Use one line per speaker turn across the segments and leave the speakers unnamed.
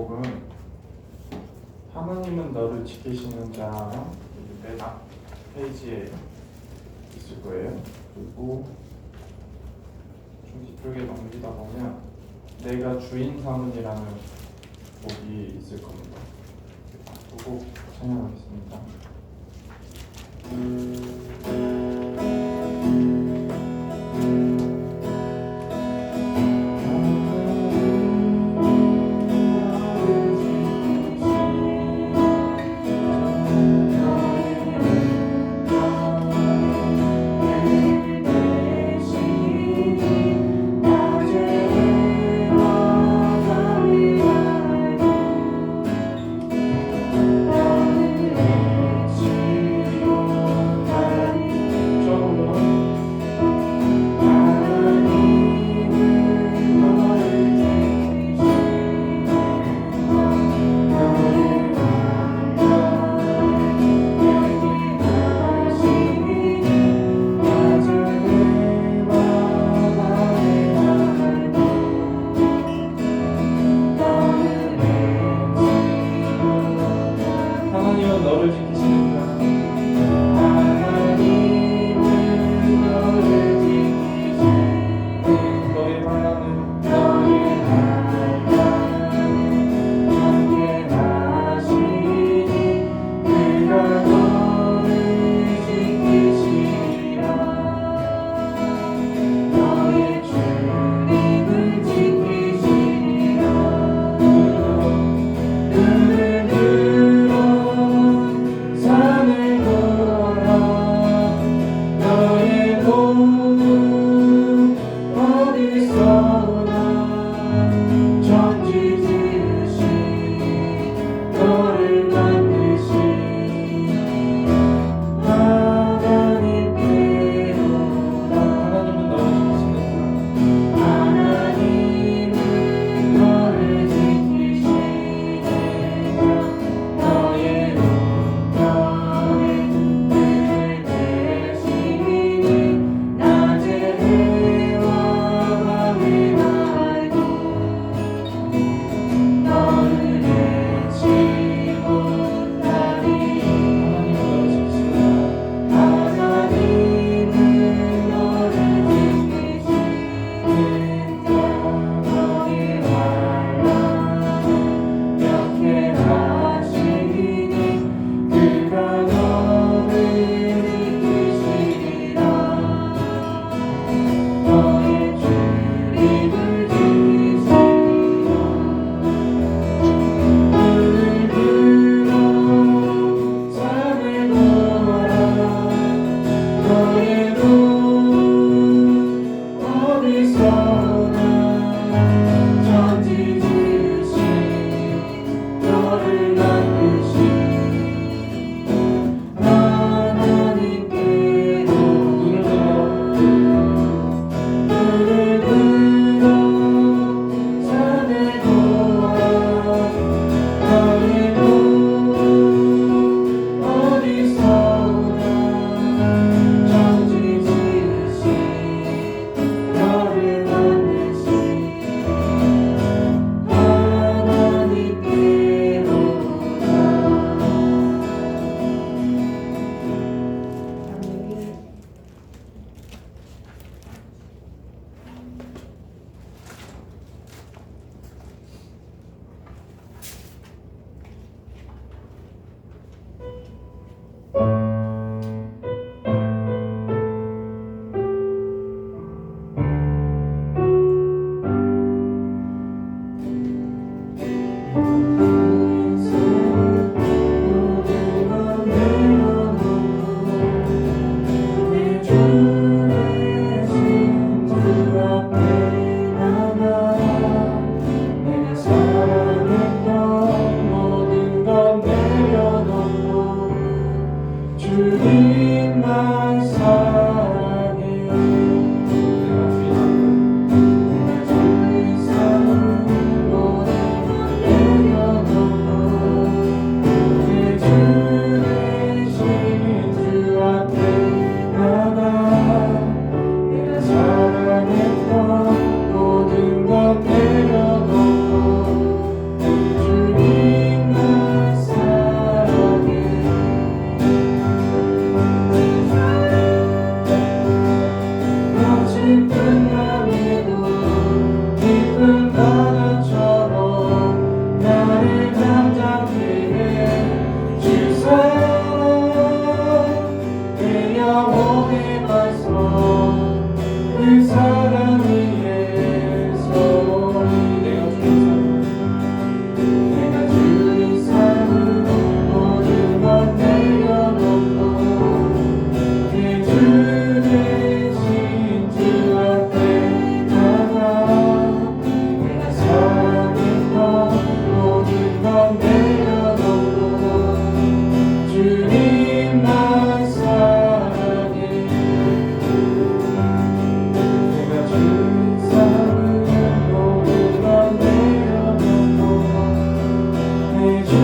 제목은 하나님은 너를 지키시는 자, 맨 앞 페이지에 있을 거예요. 그리고 좀 뒤쪽에 넘기다 보면 내가 주인 삼은이라는 곡이 있을 겁니다. 그 곡 찬양하겠습니다.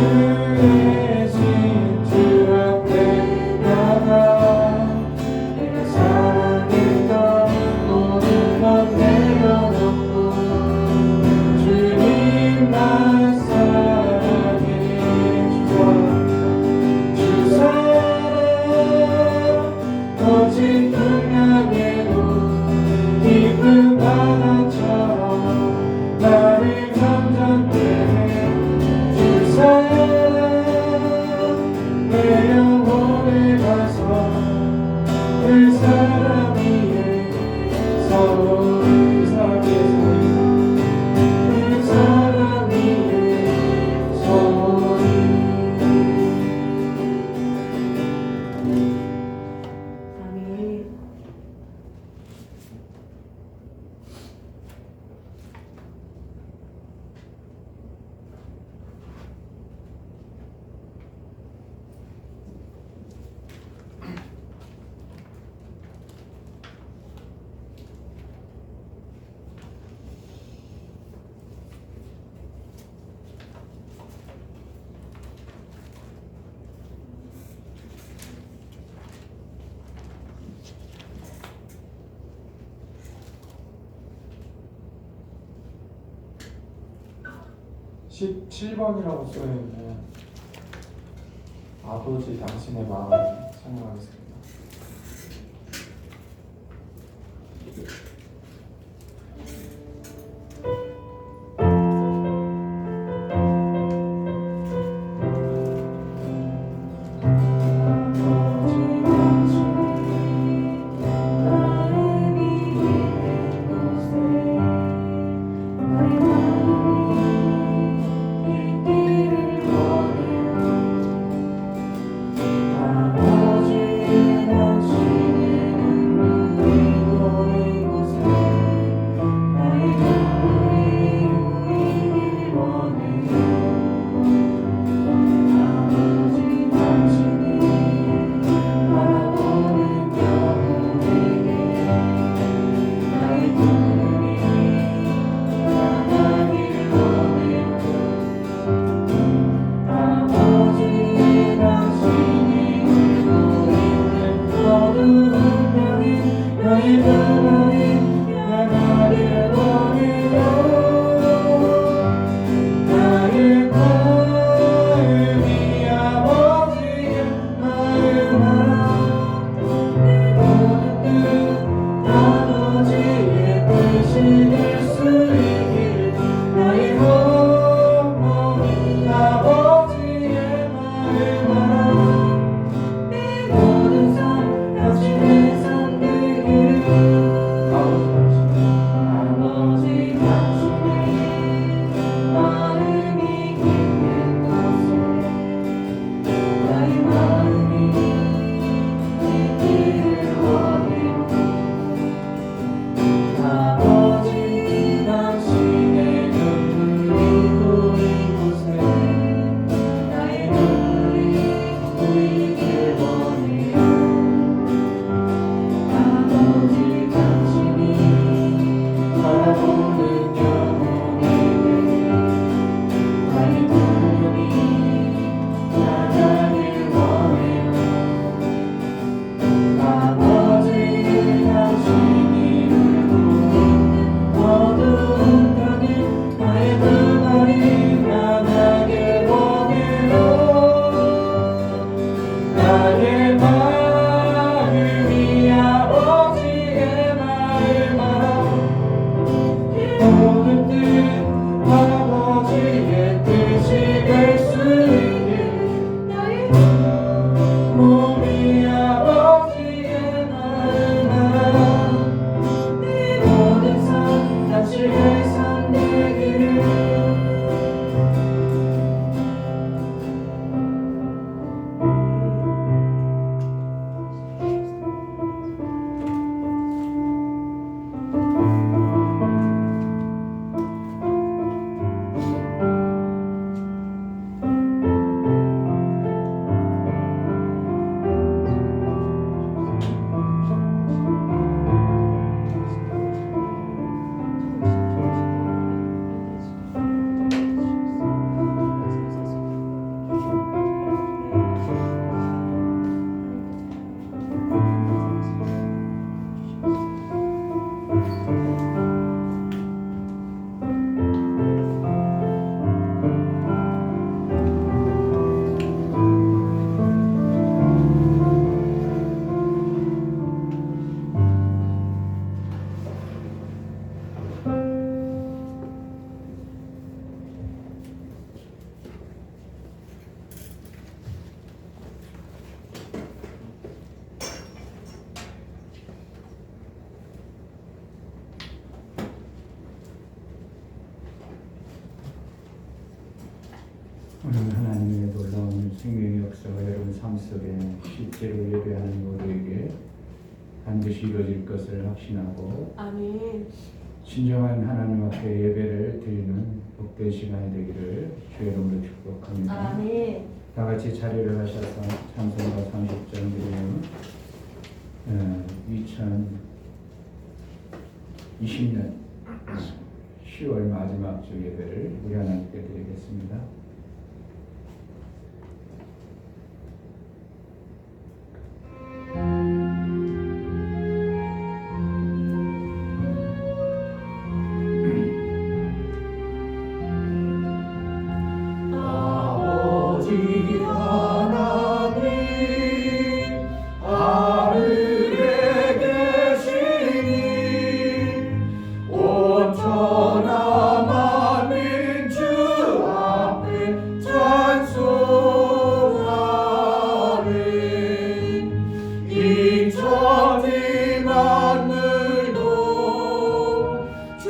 주의 진주 앞에 나가 내가 사랑했던 모든 것 내려놓고 주님만 사랑해 주 사랑 거친 풍랑에도 깊은 바다처럼 나를 감잡게 주 사랑 내 영혼에 가서 그 사랑 위에 서로 그 사랑 위에 서리
아멘.
십 17번이라고 써있는 아버지 당신의 마음을 찬양하겠습니다.
아버지 당신의 눈물이 고인 곳에
역사가 여러분 삶 속에 실제로 예배하는 우리에게 반드시 이루어질 것을 확신하고
아멘.
진정한 하나님 앞에 예배를 드리는 복된 시간이 되기를 주의 이름으로 축복합니다.
아멘.
다 같이 자리를 하셔서 찬송가 30장 드리는 2020년 10월 마지막 주 예배를 우리 하나님께 드리겠습니다.
아버지 하나님 하늘에 계시니 온천하 만민 주 앞에 찬송하리 이 천지 만물도 주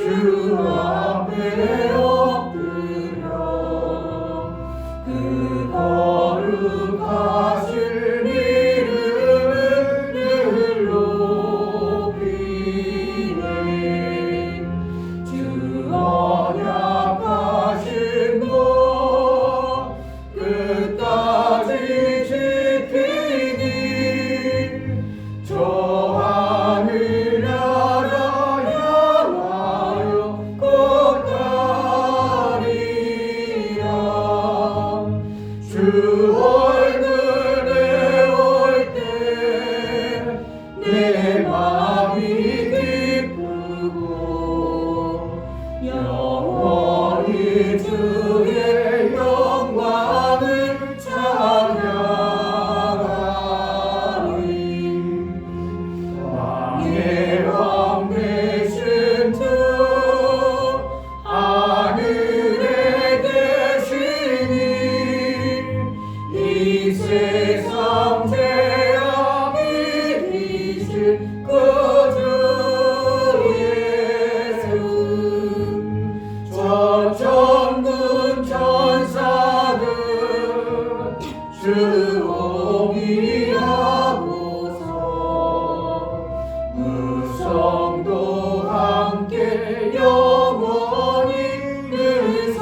앞에 엎드려 그 거룩하신 이름을 늘 높이네 주 언약하신 것 끝까지 지키니 저 하늘나라 향하여 곧 가리라 주 얼굴에 올 때 내 마음이 기쁘고 영원히 주의 영광을 찬양하리 왕의 왕 되신 주 하늘에 계시니 이 세상 죄악이 이실 그 주 예수 저 천군 천사들 주 오미하고서 무성도 함께 영원히 늘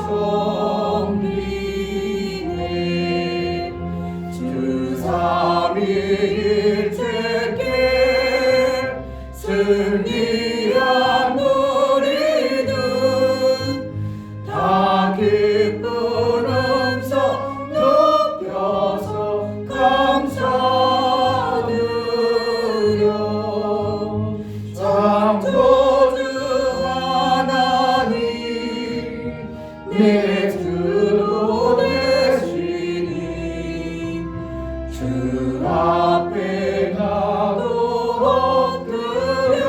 섬기네 주 삼위일체께 승리한 우리는 다 기쁜 음성 높여서 감사드려 창조주 하나님 내 주도 되시니 주 앞에 나도 엎드려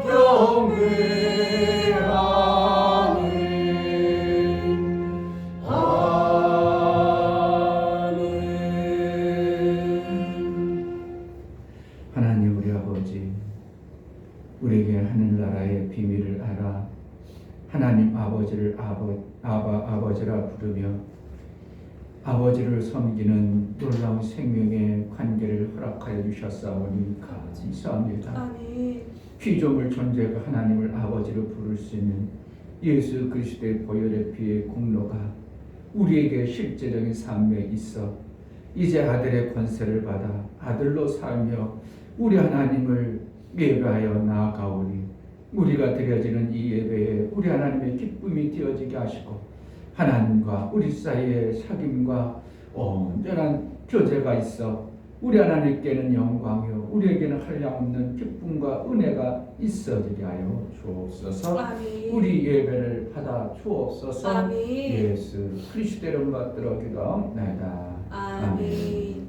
경배하네 아멘.
하나님 우리 아버지, 우리에게 하늘나라의 비밀을 알아 하나님 아버지를 아버지라 부르며 아버지를 섬기는 놀라운 생명의 관계를 허락하여 주셨사오니 감사합니다.
아멘.
피조물 존재가 하나님을 아버지로 부를 수 있는 예수 그리스도의 보혈의 피의 공로가 우리에게 실제적인 삶에 있어 이제 아들의 권세를 받아 아들로 살며 우리 하나님을 예배하여 나아가오니 우리가 드려지는 이 예배에 우리 하나님의 기쁨이 되어지게 하시고 하나님과 우리 사이에 사귐과 온전한 교제가 있어 우리 하나님께는 영광이요 우리에게는 한량없는 기쁨과 은혜가 있어지게 하여 주옵소서.
아멘.
우리 예배를 받아 주옵소서.
아멘.
예수 그리스도의 이름 받들어 기도하옵나이다.
아멘.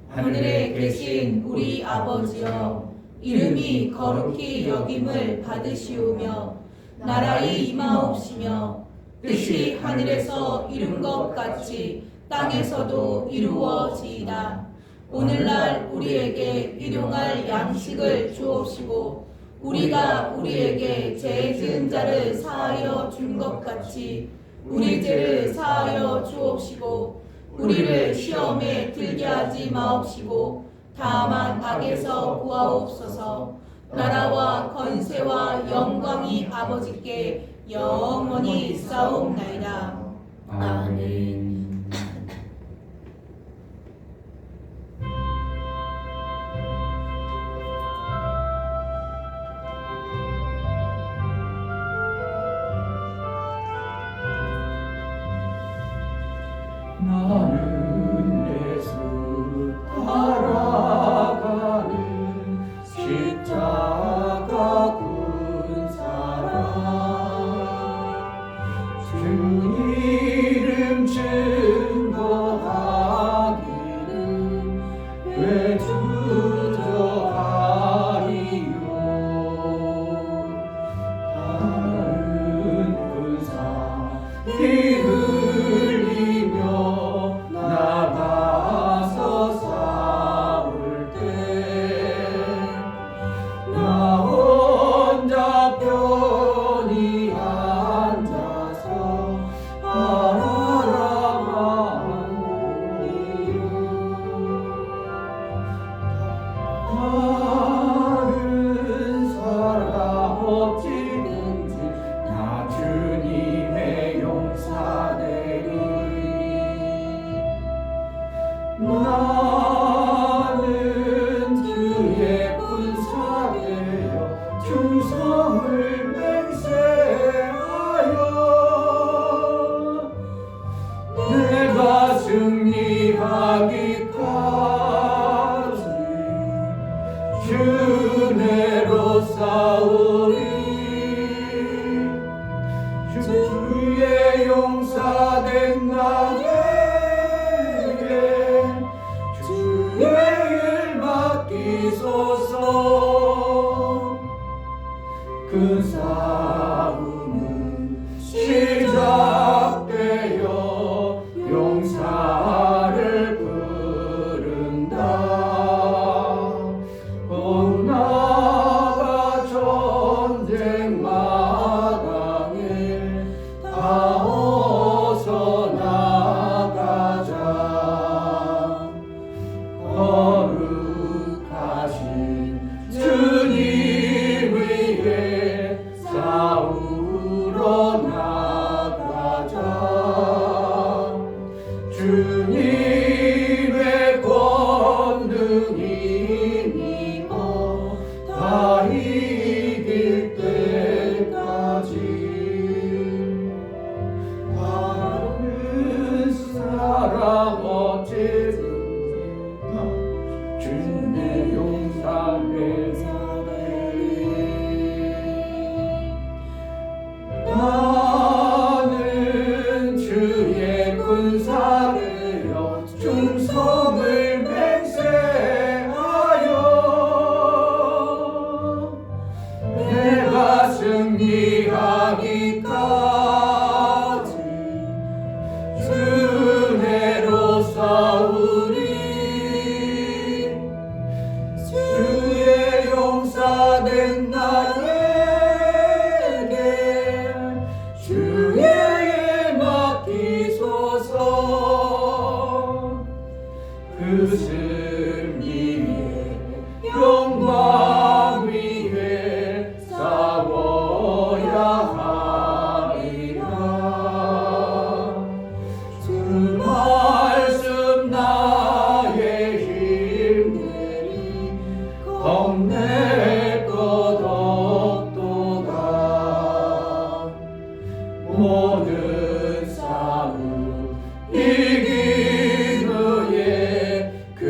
하늘에 계신 우리 아버지여, 이름이 거룩히 여김을 받으시오며 나라의 임하옵시며 뜻이 하늘에서 이룬 것 같이 땅에서도 이루어지이다. 오늘날 우리에게 일용할 양식을 주옵시고 우리가 우리에게 죄 지은 자를 사하여 준 것 같이 우리 죄를 사하여 주옵시고 우리를 시험에 들게 하지 마옵시고 다만 악에서 구하옵소서. 나라와 권세와 영광이 아버지께 영원히 있사옵나이다.
아멘. 나는 예수 따라가는 십자가 군 사람, 주 이름 증거하기를 왜 주저하리요. 다른 군사 피 흘리며 나가서 싸울 때 나 혼자 편히 앉아서 바라보리요. 다른 사람 어찌든지 나 주님의 용사되리. 나는 주의 군사되어 충성을 맹세하여 내가 승리하기까지 주 은혜로 싸우리. 주의 용사된 나에게 주의 일 맡기소서. 그 싸움은 시작되어 용사를 부른다. 나가 전쟁 마당에 다 어서 나가자. 거룩하신 주님 위에 싸우러 나가자. 주님의 권능이 힘입어 다 이길 때까지 다른 사람 어찌든지 주님의 용사되리. 나는 주의 군사되어 충성을 맹세하여 내가 승리하기까지 주 은혜로 싸우리. 주의 용사된 나에게 주의 일 맡기소서. 그 승리의 영광 위에 싸워야 하리라. 주 말씀 나의 힘내리 겁낼 것 없도다. 모든 싸움 이긴 후에 그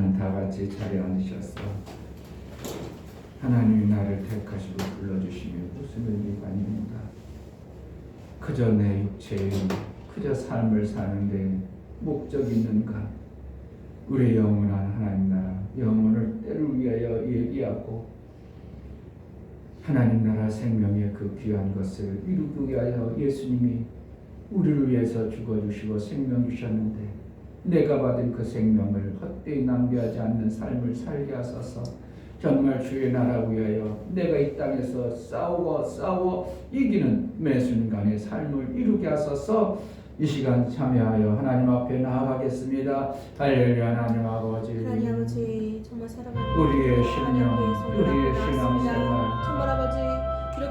이제는 다 같이 자리에 앉으셔서 하나님이 나를 택하시고 불러주시며 웃으며 일관입니다. 그저 내 육체의 그저 삶을 사는데 목적이 있는가? 우리의 영원한 하나님 나라 영혼을 때를 위하여 얘기하고 하나님 나라 생명의 그 귀한 것을 이루기 위하여 예수님이 우리를 위해서 죽어주시고 생명 주셨는데 내가 받은 그 생명을 헛되이 낭비하지 않는 삶을 살게 하소서. 정말 주의 나라 위하여 내가 이 땅에서 싸워 이기는 매 순간의 삶을 이루게 하소서. 이 시간 참여하여 하나님 앞에 나아가겠습니다. 할렐루야. 하나님 아버지,
하나님 아버지 정말 사랑하는
우리의 신령, 우리의 신앙생활
정말 아버지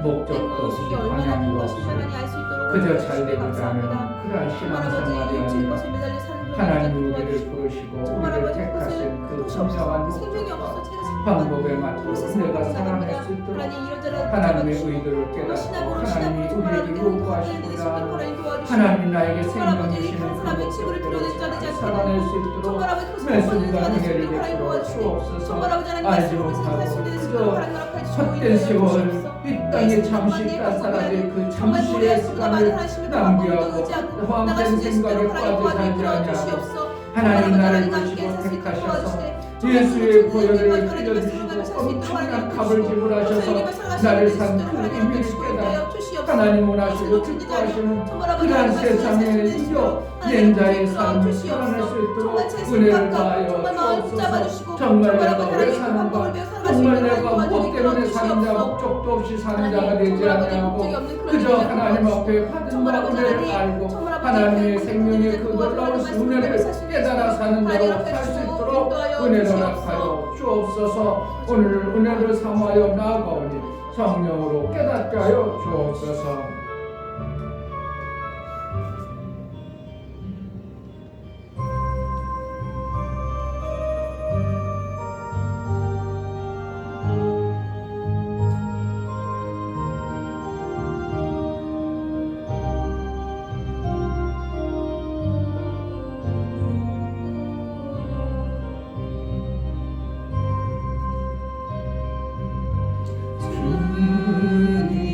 목적도
것이 얼마나 큰
방향도
것인지
없이
하나님 알 수 있도록
그저 잘 되고자
감사합니다.
하는 그러한
정말
신앙생활이
아버지 육체의
아니라
것에 매달려 사는
하나님 우리를 부르시고
정말
우리를
아버지
택하신 그
그것을
분명한
생명이
목적과
없어 제가
방법에 맞도록 내가 살아낼 수 있도록
하나님 이런저런
하나님의 의도를 깨닫고 하나님이 우리에게 요구하시구나. 하나님 나에게 생명 주시는 그 목적대로 잘 살아낼 수 있도록 매 순간 은혜를 베풀어 주옵소서. 알지 못하고 그저 헛된 세월 이 땅에 잠시 딴사람의 그 잠시의 시간을 낭비하고 헛된 생각에 빠져 살지 아니하고 하나님 나를 보시고 택하셔서 예수의 보혈을 흘려주시고 엄청난 값을 지불하셔서 나를 산 그 의미를 깨닫고 하나님 원하시고 기뻐하시는 그러한 세상에 이겨 yen자의 삶을 살아낼 수 있도록 은혜를 다하여 주옵소서. 정말 내가 왜 사는가, 정말 내가 무엇 때문에 사는가, 목적도 없이 사는 자가 되지 아니하고 그저 하나님 앞에 받은 바 은혜를 알고 하나님의 생명의 그 놀라운 은혜를 깨달아 사는 자로 살 수 있도록 은혜를 허락하여 주옵소서. 오늘 은혜를 삼하여 나아가오니 성령으로 깨닫게 하여 주옵소서.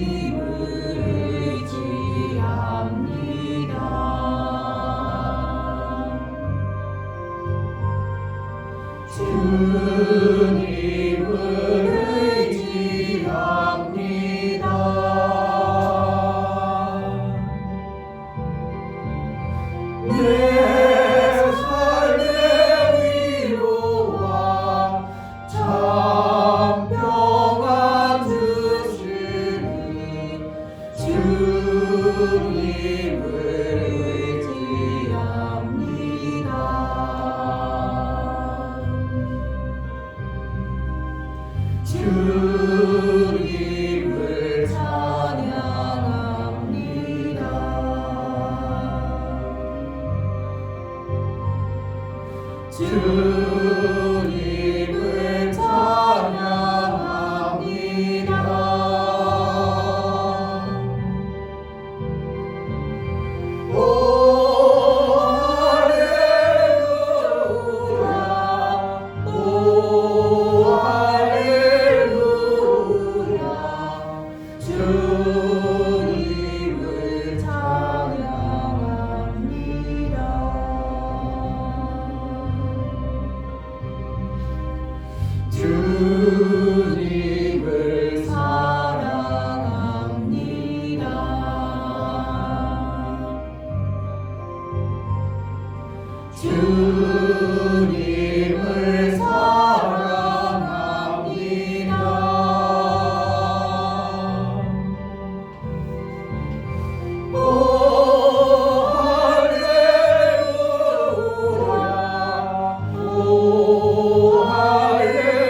주님을 찬양합니다. 주님을 찬양합니다. 주님을 사랑합니다. 주님을 사랑합니다. 오 할렐루야, 오 할렐루야.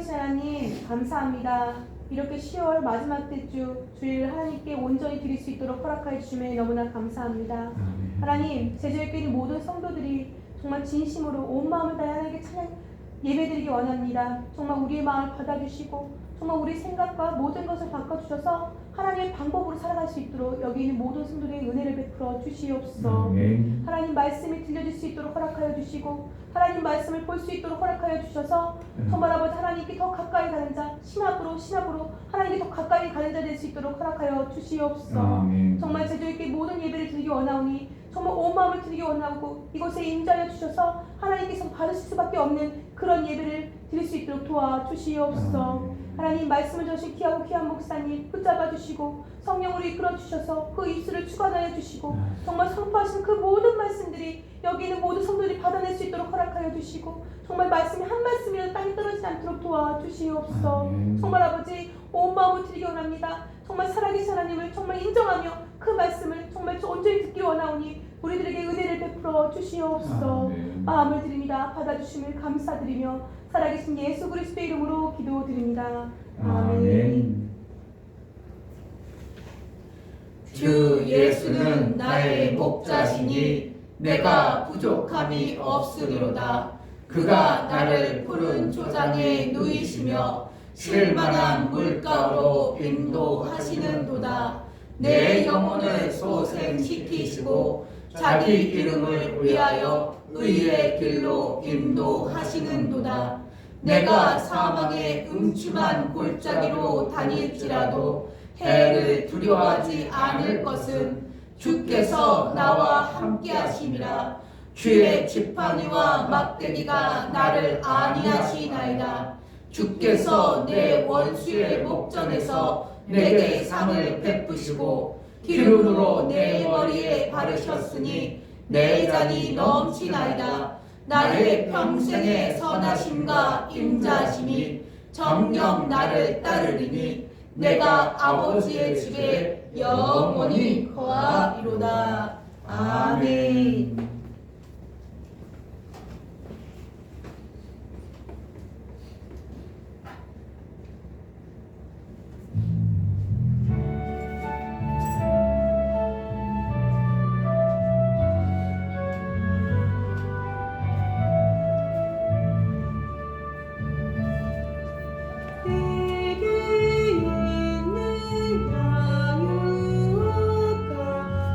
살아계신 하나님 감사합니다. 이렇게 10월 마지막 때주 주일 하나님께 온전히 드릴 수 있도록 허락하여 주심에 너무나 감사합니다.
아멘.
하나님 제주교회 모든 성도들이 정말 진심으로 온 마음을 다해 하나님께 찬양 예배드리기 원합니다. 정말 우리의 마음을 받아주시고 정말 우리 생각과 모든 것을 바꿔주셔서 하나님의 방법으로 살아갈 수 있도록 여기 있는 모든 성도들의 은혜를 베풀어 주시옵소서.
아멘.
하나님 말씀이 들려질 수 있도록 허락하여 주시고 하나님 말씀을 볼 수 있도록 허락하여 주셔서 정말 아버지 하나님께 더 가까이 가는 자 신학으로 하나님께 더 가까이 가는 자 될 수 있도록 허락하여 주시옵소서.
아멘.
정말 제주에게 모든 예배를 드리기 원하오니 정말 온 마음을 드리기 원하고 이곳에 임자여 주셔서 하나님께서 받으실 수밖에 없는 그런 예배를 드릴 수 있도록 도와주시옵소서. 하나님 말씀을 전하신 귀하고 귀한 목사님 붙잡아 주시고 성령으로 이끌어 주셔서 그 입술을 주관하여 주시고 정말 선포하신 그 모든 말씀들이 여기 있는 모든 성도들이 받아낼 수 있도록 허락하여 주시고 정말 말씀이 한 말씀이라도 땅에 떨어지지 않도록 도와주시옵소서. 정말 아버지 온 마음을 드리기 원합니다. 정말 살아계신 하나님을 정말 인정하며 그 말씀을 정말 온전히 듣기 원하오니 우리들에게 은혜를 베풀어 주시옵소서. 마음을 드립니다. 받아주심을 감사드리며 살아계신 예수 그리스도의 이름으로 기도드립니다. 아멘.
주 예수는 나의 목자시니 내가 부족함이 없으리로다. 그가 나를 푸른 초장에 누이시며 쉴만한 물가로 인도하시는도다. 내 영혼을 소생시키시고 자기 이름을 위하여 의의 길로 인도하시는도다. 내가 사망의 음침한 골짜기로 다닐지라도 해를 두려워하지 않을 것은 주께서 나와 함께하심이라. 주의 지팡이와 막대기가 나를 안위하시나이다. 주께서 내 원수의 목전에서 내게 상을 베푸시고 기름으로 내 머리에 바르셨으니 내 잔이 넘치나이다. 나의 평생의 선하심과 인자심이 정녕 나를 따르리니 내가 아버지의 집에 영원히 거하리로다. 아멘.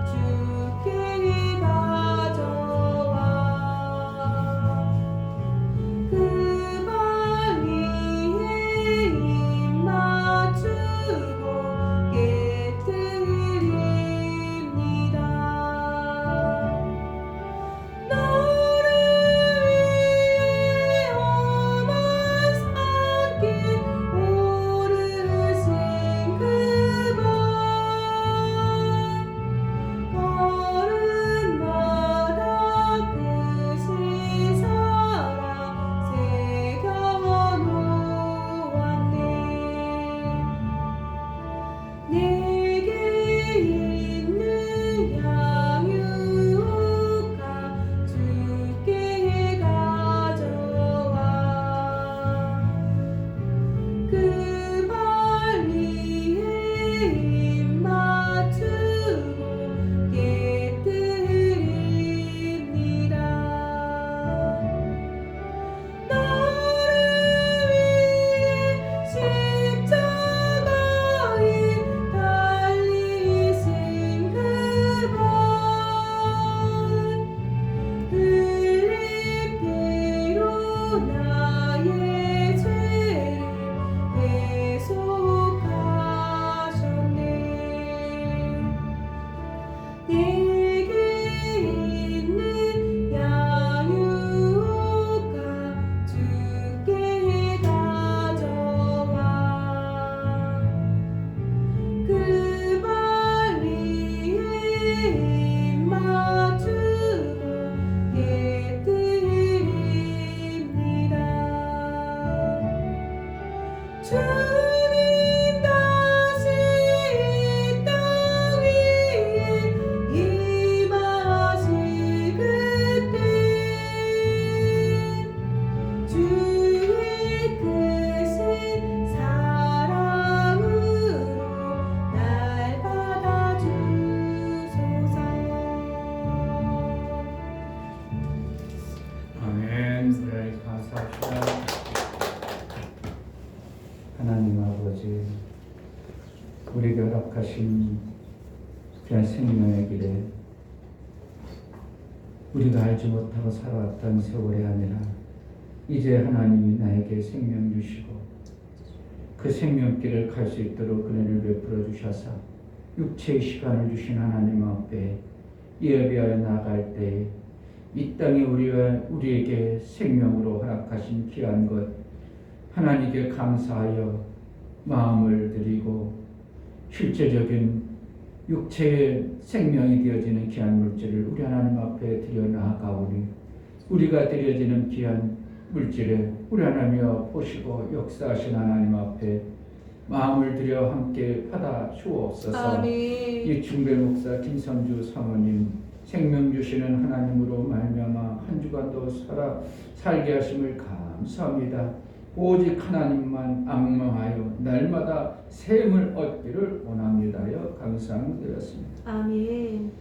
주께 가져
하나님 아버지, 우리에게 허락하신 귀한 생명의 길에 우리가 알지 못하고 살아왔던 세월이 아니라 이제 하나님이 나에게 생명 주시고 그 생명길을 갈 수 있도록 은혜를 베풀어 주셔서 육체의 시간을 주신 하나님 앞에 예배하여 나아갈 때에 이 땅에 우리에게 생명으로 허락하신 귀한 것 하나님께 감사하여 마음을 드리고 실제적인 육체의 생명이 되어지는 귀한 물질을 우리 하나님 앞에 드려 나아가오니 우리가 드려지는 귀한 물질에 우리 하나님이여 보시고 역사하신 하나님 앞에 마음을 들여 함께 받아 주옵소서.
아멘.
이 중배 목사 김선주 사모님 생명 주시는 하나님으로 말미암아 한 주간도 살게 하심을 감사합니다. 오직 하나님만 앙망하여 날마다 샘을 얻기를 원합니다여 감사드렸습니다.
아멘.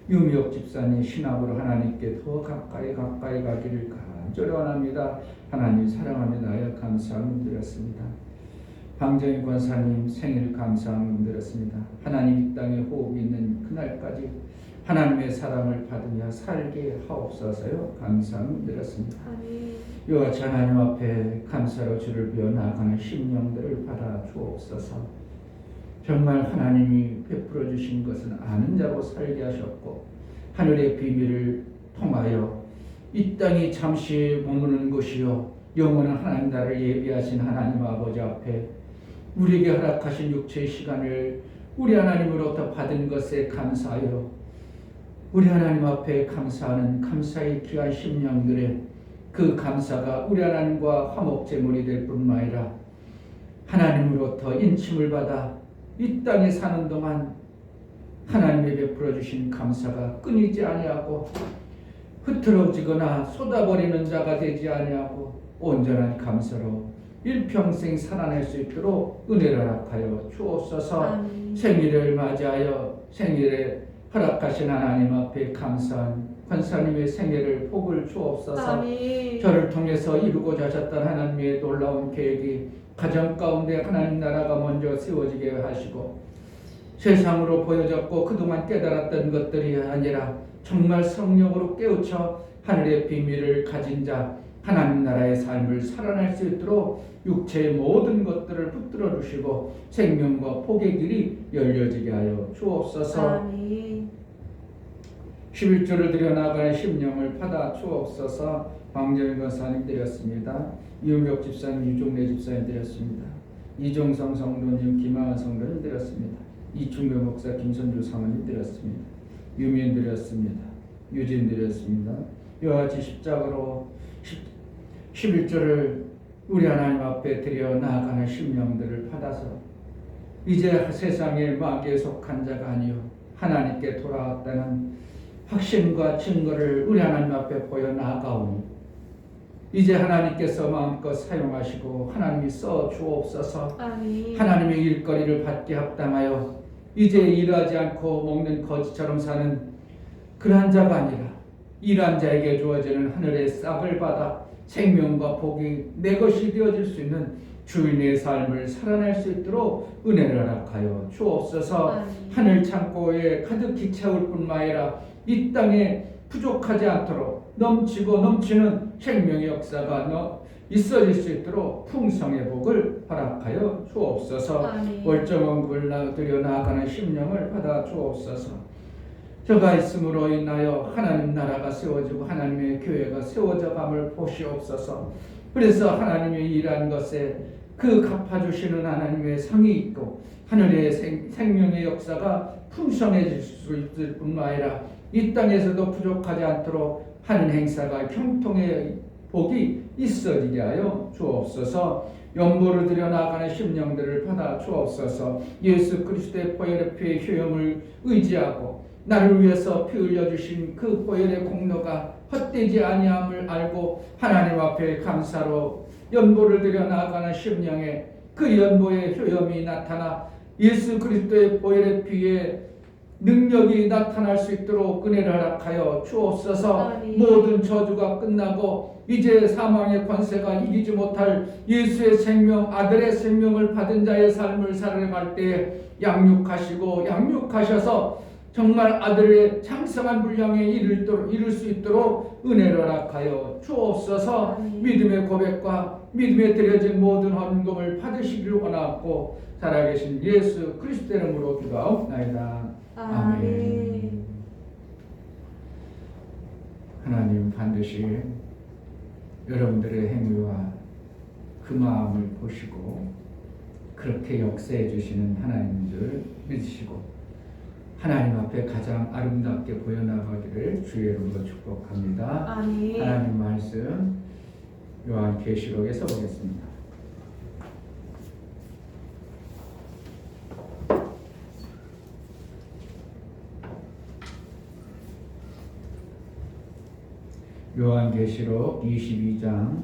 유미옥 집사님 신학으로 하나님께 더 가까이 가기를 간절히 원합니다. 하나님 사랑합니다여 감사드렸습니다. 방정희 권사님 생일 감사드렸습니다. 하나님 이 땅에 호흡이 있는 그날까지 하나님의 사랑을 받으며 살게 하옵소서요 감사드렸습니다.
아멘.
이와 같이 하나님 앞에 감사로 주를 비워 나아가는 심령들을 받아 주옵소서. 정말 하나님이 베풀어 주신 것은 아는 자로 살게 하셨고 하늘의 비밀을 통하여 이 땅이 잠시 머무는 곳이요 영원한 하나님 나라를 예비하신 하나님 아버지 앞에 우리에게 허락하신 육체의 시간을 우리 하나님으로부터 받은 것에 감사하여 우리 하나님 앞에 감사하는 감사의 귀한 심령들의 그 감사가 우리 하나님과 화목제물이 될 뿐만 아니라 하나님으로부터 인침을 받아 이 땅에 사는 동안 하나님의 베풀어 주신 감사가 끊이지 아니하고 흐트러지거나 쏟아버리는 자가 되지 아니하고 온전한 감사로 일평생 살아낼 수 있도록 은혜를 허락하여 주옵소서.
아멘.
생일을 맞이하여 생일에 허락하신 하나님 앞에 감사한 권사님의 생애를 복을 주옵소서.
아멘.
저를 통해서 이루고자 하셨던 하나님의 놀라운 계획이 가정 가운데 하나님 나라가 먼저 세워지게 하시고 세상으로 보여졌고 그동안 깨달았던 것들이 아니라 정말 성령으로 깨우쳐 하늘의 비밀을 가진 자 하나님 나라의 삶을 살아낼 수 있도록 육체의 모든 것들을 붙들어 주시고 생명과 복의 길이 열려지게 하여 주옵소서.
아멘.
11조를 드려 나가는 심령을 받아 주옵소서. 방정희 권사님 드렸습니다. 이용혁 집사님, 유종래 집사님 드렸습니다. 이종성 성도님, 김하은 성도님 드렸습니다. 이충배 목사, 김선주 사모님 드렸습니다. 유민 드렸습니다. 유진 드렸습니다. 이와 같이 십자가로 11조를 우리 하나님 앞에 드려 나아가는 심령들을 받아서 이제 세상의 마귀에 속한 자가 아니요 하나님께 돌아왔다는 확신과 증거를 우리 하나님 앞에 보여 나아가오니 이제 하나님께서 마음껏 사용하시고 하나님이 써 주옵소서.
아멘.
하나님의 일거리를 받게 합당하여 이제 일하지 않고 먹는 거지처럼 사는 그러한 자가 아니라 일한 자에게 주어지는 하늘의 싹을 받아 생명과 복이 내 것이 되어질 수 있는 주인의 삶을 살아낼 수 있도록 은혜를 허락하여 주옵소서.
아멘.
하늘 창고에 가득히 채울 뿐만 아니라 이 땅에 부족하지 않도록 넘치고 넘치는 생명의 역사가 있어질 수 있도록 풍성의 복을 허락하여 주옵소서.
아멘.
월정원을 드려 나아가는 심령을 받아 주옵소서. 저가 있음으로 인하여 하나님 나라가 세워지고 하나님의 교회가 세워져감을 보시옵소서. 그래서 하나님의 일한 것에 그 갚아주시는 하나님의 상이 있고 하늘의 생명의 역사가 풍성해질 수 있을 뿐만 아니라 이 땅에서도 부족하지 않도록 하는 행사가 형통의 복이 있어지게 하여 주옵소서. 연보를 드려 나아가는 심령들을 받아 주옵소서. 예수 그리스도의 보혈의 피의 효용을 의지하고 나를 위해서 피 흘려주신 그 보혈의 공로가 헛되지 아니함을 알고 하나님 앞에 감사로 연보를 드려 나아가는 심령에 그 연보의 효염이 나타나 예수 그리스도의 보혈의 피에 능력이 나타날 수 있도록 은혜를 허락하여 주옵소서.
아멘.
모든 저주가 끝나고 이제 사망의 권세가 이기지 못할 예수의 생명, 아들의 생명을 받은 자의 삶을 살아갈 때 양육하셔서 정말 아들의 장성한 분량에 이룰 수 있도록 은혜를 허락하여 주옵소서.
아멘.
믿음의 고백과 믿음에 드려진 모든 헌금을 받으시기를 원하고 살아계신 예수 그리스도 이름으로 기도하옵나이다.
아멘.
하나님 반드시 여러분들의 행위와 그 마음을 보시고 그렇게 역사해 주시는 하나님인 줄 믿으시고 하나님 앞에 가장 아름답게 보여나가기를 주의 이름으로 축복합니다.
아멘.
하나님 말씀 요한계시록에서 보겠습니다. 요한계시록 22장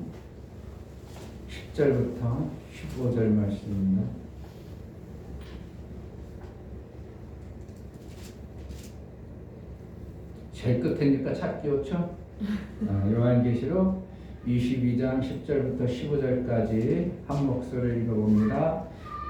10절부터 15절 말씀입니다. 제일 끝이니까 찾기 좋죠? 요한계시록 22장 10절부터 15절까지 한 목소리를 읽어봅니다.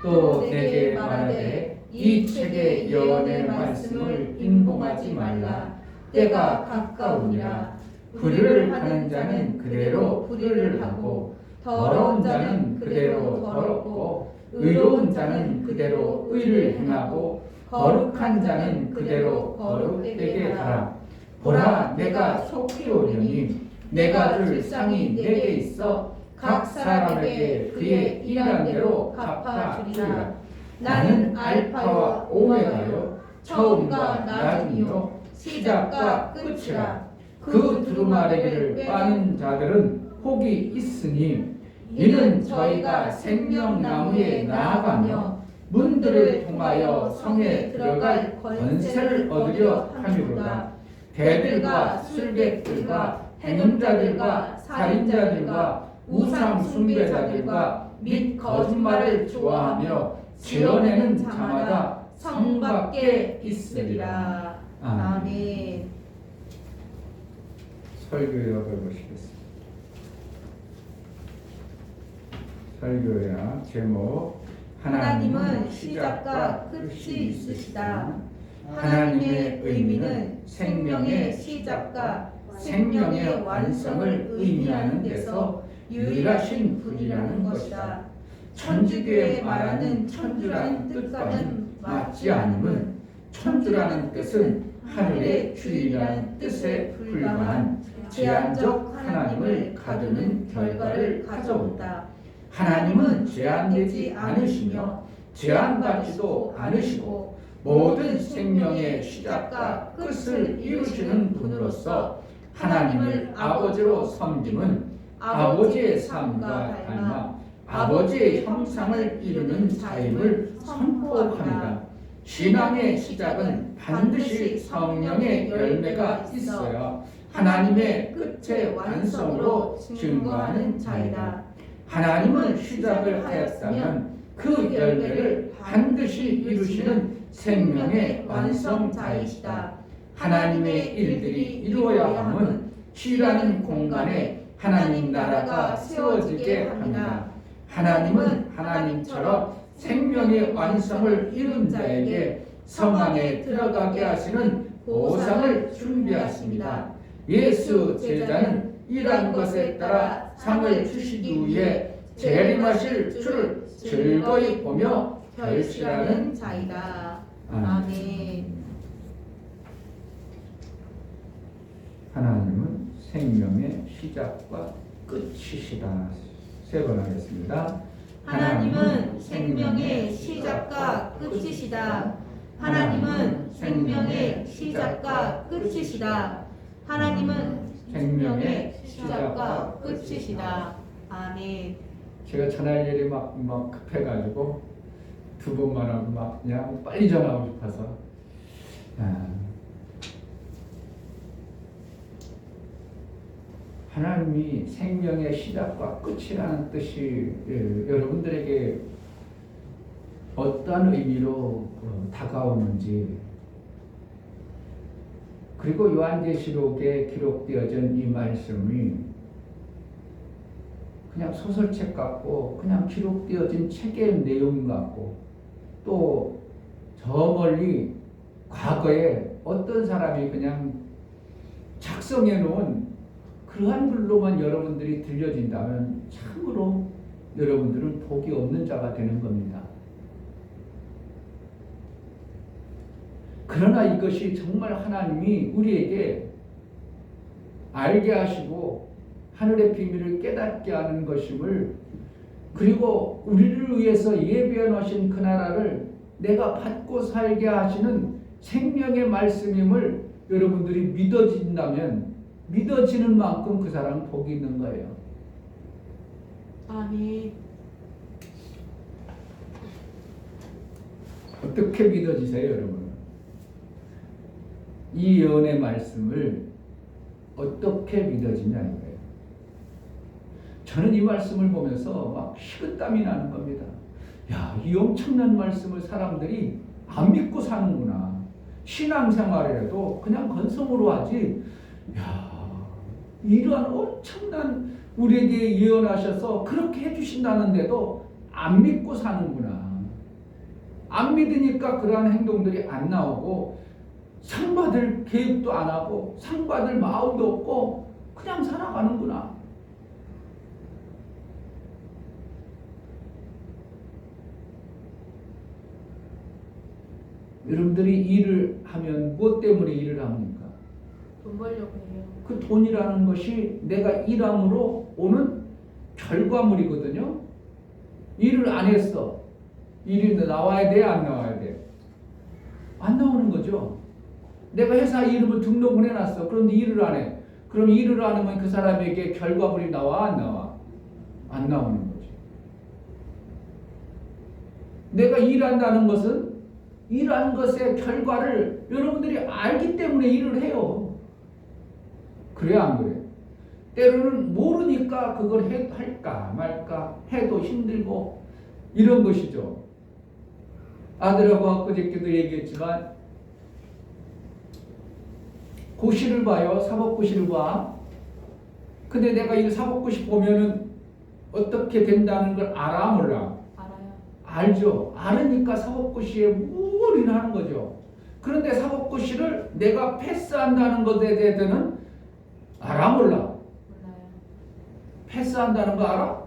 또 내게 말하되 이 책의 예언의 말씀을 인봉하지 말라. 때가 가까우니라. 불의를 하는 자는 그대로 불의를 하고 더러운 자는 그대로 더럽고 의로운 자는 그대로 의를 행하고 거룩한 자는 그대로 거룩되게 하라. 보라, 내가 속히 오려니 내가 줄 상이 내게 있어 각 사람에게 그의 일한 대로 갚아주리라. 나는 알파와 오메가요 처음과 나중이요 시작과 끝이라. 그 두루마리를 빠는 자들은 복이 있으니 이는 저희가 생명나무에 나아가며 문들을 통하여 성에 들어갈 권세를 얻으려 함이로다. 대들과 술객들과 행음자들과 살인자들과 우상 숭배자들과 및 거짓말을 좋아하며 지어내는 자마다 성 밖에 있으리라.
아멘.
설교역을 보시겠습니다. 설교야 제목
하나님은 시작과 끝이 있으시다. 하나님의 의미는 생명의 시작과 생명의 완성을 의미하는 데서 유일하신 분이라는 것이다. 천주교에 말하는 천주라는 뜻과는 맞지 않음은 천주라는 뜻은 하늘의 주인이라는 뜻에 불과한 제한적 하나님을 가두는 결과를 가져온다. 하나님은 제한되지 않으시며 제한받지도 않으시고 모든 생명의 시작과 끝을 이루시는 분으로서 하나님을 아버지로 섬김은 아버지의 삶과 닮아 아버지의 형상을 이루는 자임을 선포합니다. 신앙의 시작은 반드시 성령의 열매가 있어야 하나님의 끝의 완성으로 증거하는 자이다. 하나님은 시작을 하였다면 그 열매를 반드시 이루시는 생명의 완성자이시다. 하나님의 일들이 이루어야 함은 쉬라는 공간에 하나님 나라가 세워지게 합니다. 하나님은 하나님처럼 생명의 완성을 이룬 자에게 성 안에 들어가게 하시는 보상을 준비하십니다. 예수 제자는 이러한 것에 따라 상을 주시기 위해 재림하실 주를 즐거이 보며 결실하는 자이다. 아멘.
하나님은 생명의 시작과 끝이시다. 세 번 하겠습니다.
하나님은 생명의 시작과 끝이시다. 하나님은 생명의 시작과 끝이시다. 하나님은 생명의 시작과 끝이시다. 아멘.
제가 전할 일이 막 급해가지고 두 번만 하고 막 그냥 빨리 전하고 싶어서 하나님이 생명의 시작과 끝이라는 뜻이 여러분들에게 어떤 의미로 다가오는지 그리고 요한계시록에 기록되어진 이 말씀이 그냥 소설책 같고 그냥 기록되어진 책의 내용 같고 또 저 멀리 과거에 어떤 사람이 그냥 작성해 놓은 그러한 글로만 여러분들이 들려진다면 참으로 여러분들은 복이 없는 자가 되는 겁니다. 그러나 이것이 정말 하나님이 우리에게 알게 하시고 하늘의 비밀을 깨닫게 하는 것임을, 그리고 우리를 위해서 예비해 놓으신 그 나라를 내가 받고 살게 하시는 생명의 말씀임을 여러분들이 믿어진다면 믿어지는 만큼 그 사람은 복이 있는 거예요.
아멘.
어떻게 믿어지세요, 여러분? 이 예언의 말씀을 어떻게 믿어지냐 이거예요. 저는 이 말씀을 보면서 막 식은땀이 나는 겁니다. 야, 이 엄청난 말씀을 사람들이 안 믿고 사는구나. 신앙생활이라도 그냥 건성으로 하지. 야, 이러한 엄청난 우리에게 예언하셔서 그렇게 해주신다는데도 안 믿고 사는구나. 안 믿으니까 그러한 행동들이 안 나오고 상 받을 계획도 안 하고 상 받을 마음도 없고 그냥 살아가는구나. 여러분들이 일을 하면 무엇 때문에 일을 합니까?
돈 벌려고 해요.
그 돈이라는 것이 내가 일함으로 오는 결과물이거든요. 일을 안 했어. 일이 나와야 돼, 안 나와야 돼? 안 나오는 거죠. 내가 회사 이름을 등록을 해놨어. 그런데 일을 안 해. 그럼 일을 안 하면 그 사람에게 결과물이 나와, 안 나와? 안 나오는 거죠. 내가 일한다는 것은 일한 것의 결과를 여러분들이 알기 때문에 일을 해요. 그래, 안 그래? 때로는 모르니까 그걸 할까 말까 해도 힘들고 이런 것이죠. 아들하고 엊그저께도 얘기했지만 고시를 봐요. 사법고시를 봐. 근데 내가 이 사법고시 보면은 어떻게 된다는 걸 알아, 몰라?
알아요.
알죠. 알으니까 사법고시에 뭘 하는 거죠. 그런데 사법고시를 내가 패스한다는 것에 대해서는 알아, 몰라?
몰라요.
패스한다는 거 알아?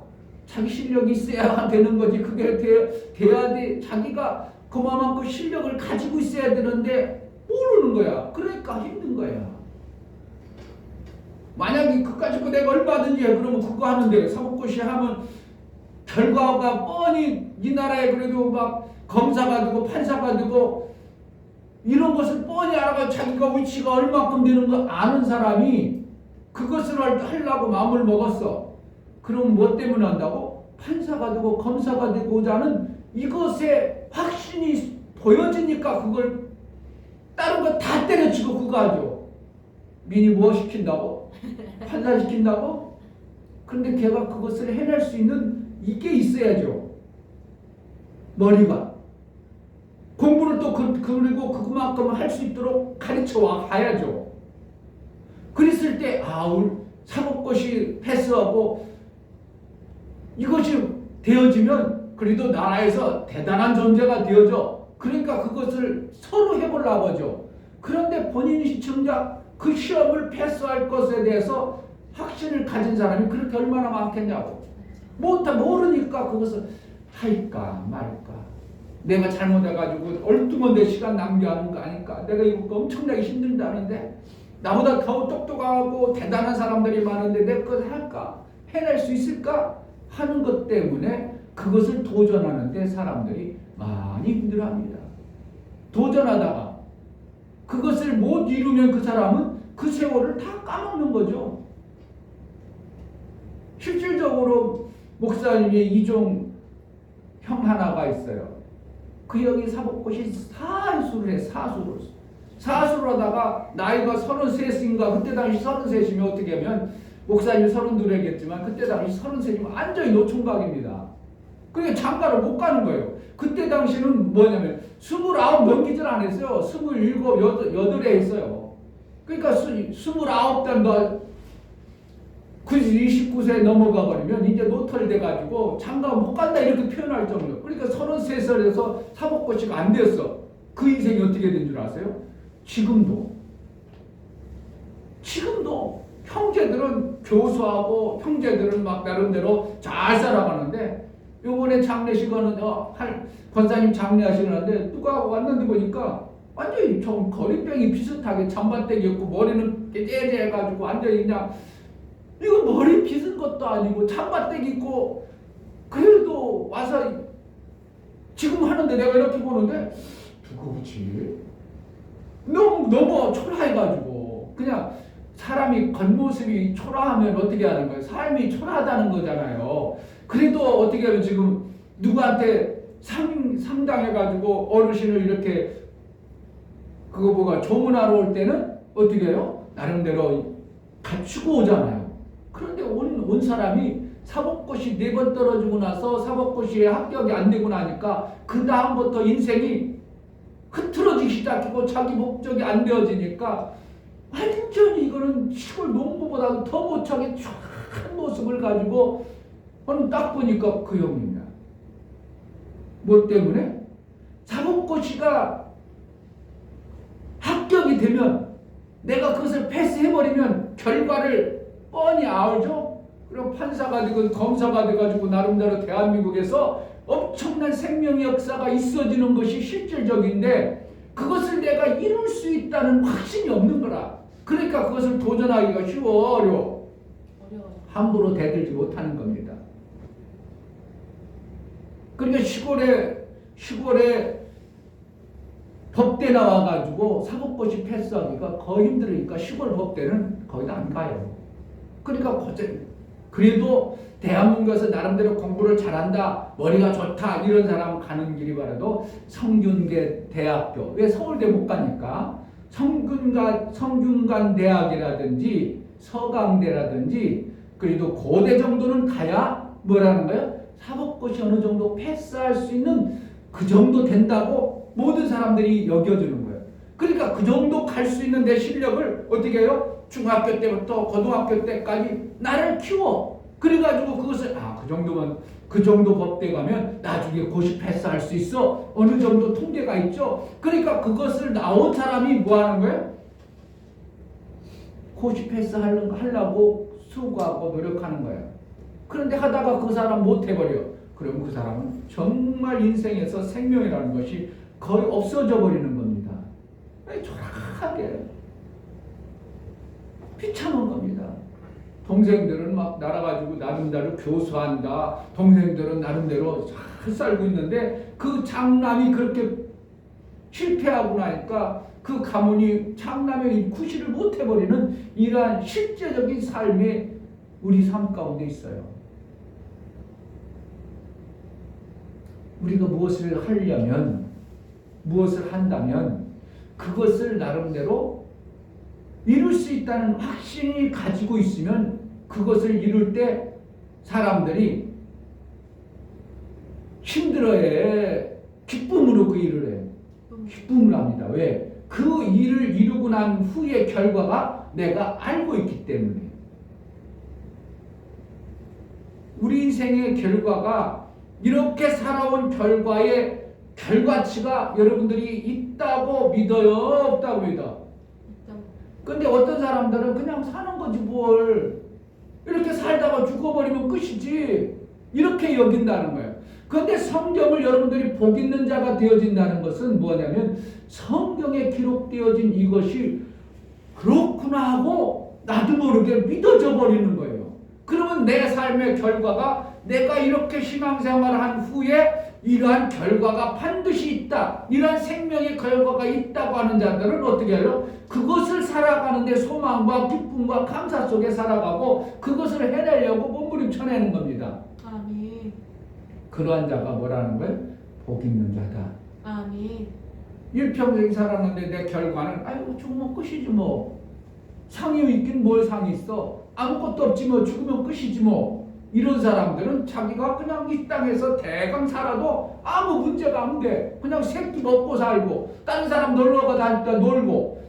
자기 실력이 있어야 되는 거지. 그게 돼야 돼. 자기가 그만큼 실력을 가지고 있어야 되는데 모르는 거야. 그러니까 힘든 거야. 만약에 그거 가지고 내가 얼마든지 해. 그러면 그거 하는데 사법고시 하면 결과가 뻔히 이 나라에 그래도 막 검사가 되고 판사가 되고 이런 것을 뻔히 알아가 자기가 위치가 얼마큼 되는 거 아는 사람이 그것을 하려고 마음을 먹었어. 그럼 뭐 때문에 한다고? 판사가 되고 검사가 되고자 하는 이것에 확신이 보여지니까 그걸 다른 거 다 때려치고 그거 하죠. 민이 뭐 시킨다고? 판사 시킨다고? 그런데 걔가 그것을 해낼 수 있는 이게 있어야죠. 머리가. 공부를 또 그리고 그만큼 할 수 있도록 가르쳐 와 가야죠. 그랬을 때 우리 사법고시 패스하고 이것이 되어지면 그래도 나라에서 대단한 존재가 되어져. 그러니까 그것을 서로 해보려고 하죠. 그런데 본인이 정작 그 시험을 패스할 것에 대해서 확신을 가진 사람이 그렇게 얼마나 많겠냐고. 모르니까 그것을 할까 말까. 내가 잘못해가지고 얼뚱한데 시간 낭비하는 거 아닐까. 내가 이거 엄청나게 힘들다는데 나보다 더 똑똑하고 대단한 사람들이 많은데 내가 그걸 할까? 해낼 수 있을까? 하는 것 때문에 그것을 도전하는데 사람들이 많이 힘들어합니다. 도전하다가 그것을 못 이루면 그 사람은 그 세월을 다 까먹는 거죠. 실질적으로 목사님이 이종 형 하나가 있어요. 그 형이 사법고시 사수를 해. 사수를 하다가 나이가 33인가 그때 당시 33이면 어떻게 하면 목사님 32겠지만 그때 당시 33이면 완전히 노총각입니다. 그러니까 장가를 못 가는 거예요. 그때 당시는 뭐냐면 29 넘기질 않았어요. 27, 8에 했어요. 그러니까 29단 29세 넘어가 버리면 이제 노털 돼가지고 장가 못 간다 이렇게 표현할 정도로. 그러니까 33살에서 사법고시가 안 됐어. 그 인생이 어떻게 된 줄 아세요? 지금도 형제들은 교수하고 형제들은 막 나름대로 잘 살아가는데 요번에 장례식은 권사님 장례하시는데 누가 왔는데 보니까 완전히 좀 거리병이 비슷하게 잠바떼기 없고 머리는 깨재해가지고 완전히 그냥 이거 머리 빗은 것도 아니고 잠바떼기 있고 그래도 와서 지금 하는데 내가 이렇게 보는데 누구지? 너무 초라해가지고 그냥 사람이 겉모습이 초라하면 어떻게 하는 거예요? 삶이 초라하다는 거잖아요. 그래도 어떻게 하면 지금 누구한테 상당해가지고 어르신을 이렇게 그거 뭐가 조문하러 올 때는 어떻게 해요? 나름대로 갖추고 오잖아요. 그런데 온 사람이 사법고시 4번 떨어지고 나서 사법고시에 합격이 안 되고 나니까 그 다음부터 인생이 흐트러지기 시작하고 자기 목적이 안 되어지니까 완전히 이거는 시골 농부보다도 더 못하게 쫙한 모습을 가지고 오늘 딱 보니까 그 형님이야. 뭐 때문에? 사법고시가 합격이 되면 내가 그것을 패스해버리면 결과를 뻔히 알죠? 그럼 판사가 되건 검사가 돼가지고 나름대로 대한민국에서 엄청난 생명의 역사가 있어지는 것이 실질적인데 그것을 내가 이룰 수 있다는 확신이 없는 거라. 그러니까 그것을 도전하기가 쉬워 어려워. 함부로 대들지 못하는 겁니다. 그러니까 시골에 법대 나와가지고 사법고시 패스하기가 거의 힘들으니까 시골 법대는 거의 다 안 가요. 그러니까 그래도 대한민국에서 나름대로 공부를 잘한다, 머리가 좋다 이런 사람 가는 길이 바라도 성균계 대학교. 왜 서울대 못 가니까 성균관 대학이라든지 서강대라든지 그래도 고대 정도는 가야 뭐라는 거예요? 사법고시 어느 정도 패스할 수 있는 그 정도 된다고 모든 사람들이 여겨주는 거예요. 그러니까 그 정도 갈 수 있는 내 실력을 어떻게 해요? 중학교 때부터 고등학교 때까지 나를 키워. 그래가지고 그것을 그 정도 법대 가면 나중에 고시 패스할 수 있어. 어느 정도 통계가 있죠. 그러니까 그것을 나온 사람이 뭐 하는 거예요? 고시 패스 하려고 수고하고 노력하는 거예요. 그런데 하다가 그 사람 못 해버려. 그럼 그 사람은 정말 인생에서 생명이라는 것이 거의 없어져 버리는 겁니다. 초라하게 비참한 겁니다. 동생들은 막 날아가지고 나름대로 교수한다. 동생들은 나름대로 잘 살고 있는데 그 장남이 그렇게 실패하고 나니까 그 가문이 장남의 구실을 못 해버리는 이러한 실제적인 삶이 우리 삶 가운데 있어요. 우리가 무엇을 하려면, 무엇을 한다면 그것을 나름대로 이룰 수 있다는 확신이 가지고 있으면 그것을 이룰 때 사람들이 힘들어해. 기쁨으로 그 일을 해. 기쁨을 합니다. 왜? 그 일을 이루고 난 후의 결과가 내가 알고 있기 때문에. 우리 인생의 결과가 이렇게 살아온 결과의 결과치가 여러분들이 있다고 믿어요? 없다고 믿어? 근데 어떤 사람들은 그냥 사는 거지 뭘. 이렇게 살다가 죽어버리면 끝이지. 이렇게 여긴다는 거예요. 그런데 성경을 여러분들이 복 있는 자가 되어진다는 것은 뭐냐면 성경에 기록되어진 이것이 그렇구나 하고 나도 모르게 믿어져 버리는 거예요. 그러면 내 삶의 결과가 내가 이렇게 신앙생활을 한 후에 이러한 결과가 반드시 있다. 이러한 생명의 결과가 있다고 하는 자들은 어떻게 해요? 그것을 살아가는데 소망과 기쁨과 감사 속에 살아가고 그것을 해내려고 몸부림쳐내는 겁니다.
아멘.
그러한 자가 뭐라는 거예요? 복 있는 자다.
아멘.
일평생 살았는데 내 결과는 아이고 죽으면 끝이지 뭐. 상이 있긴 뭘 상이 있어. 아무것도 없지 뭐. 죽으면 끝이지 뭐. 이런 사람들은 자기가 그냥 이 땅에서 대강 살아도 아무 문제가 안 돼. 그냥 새끼 먹고 살고 다른 사람 놀러가 다닐 때 놀고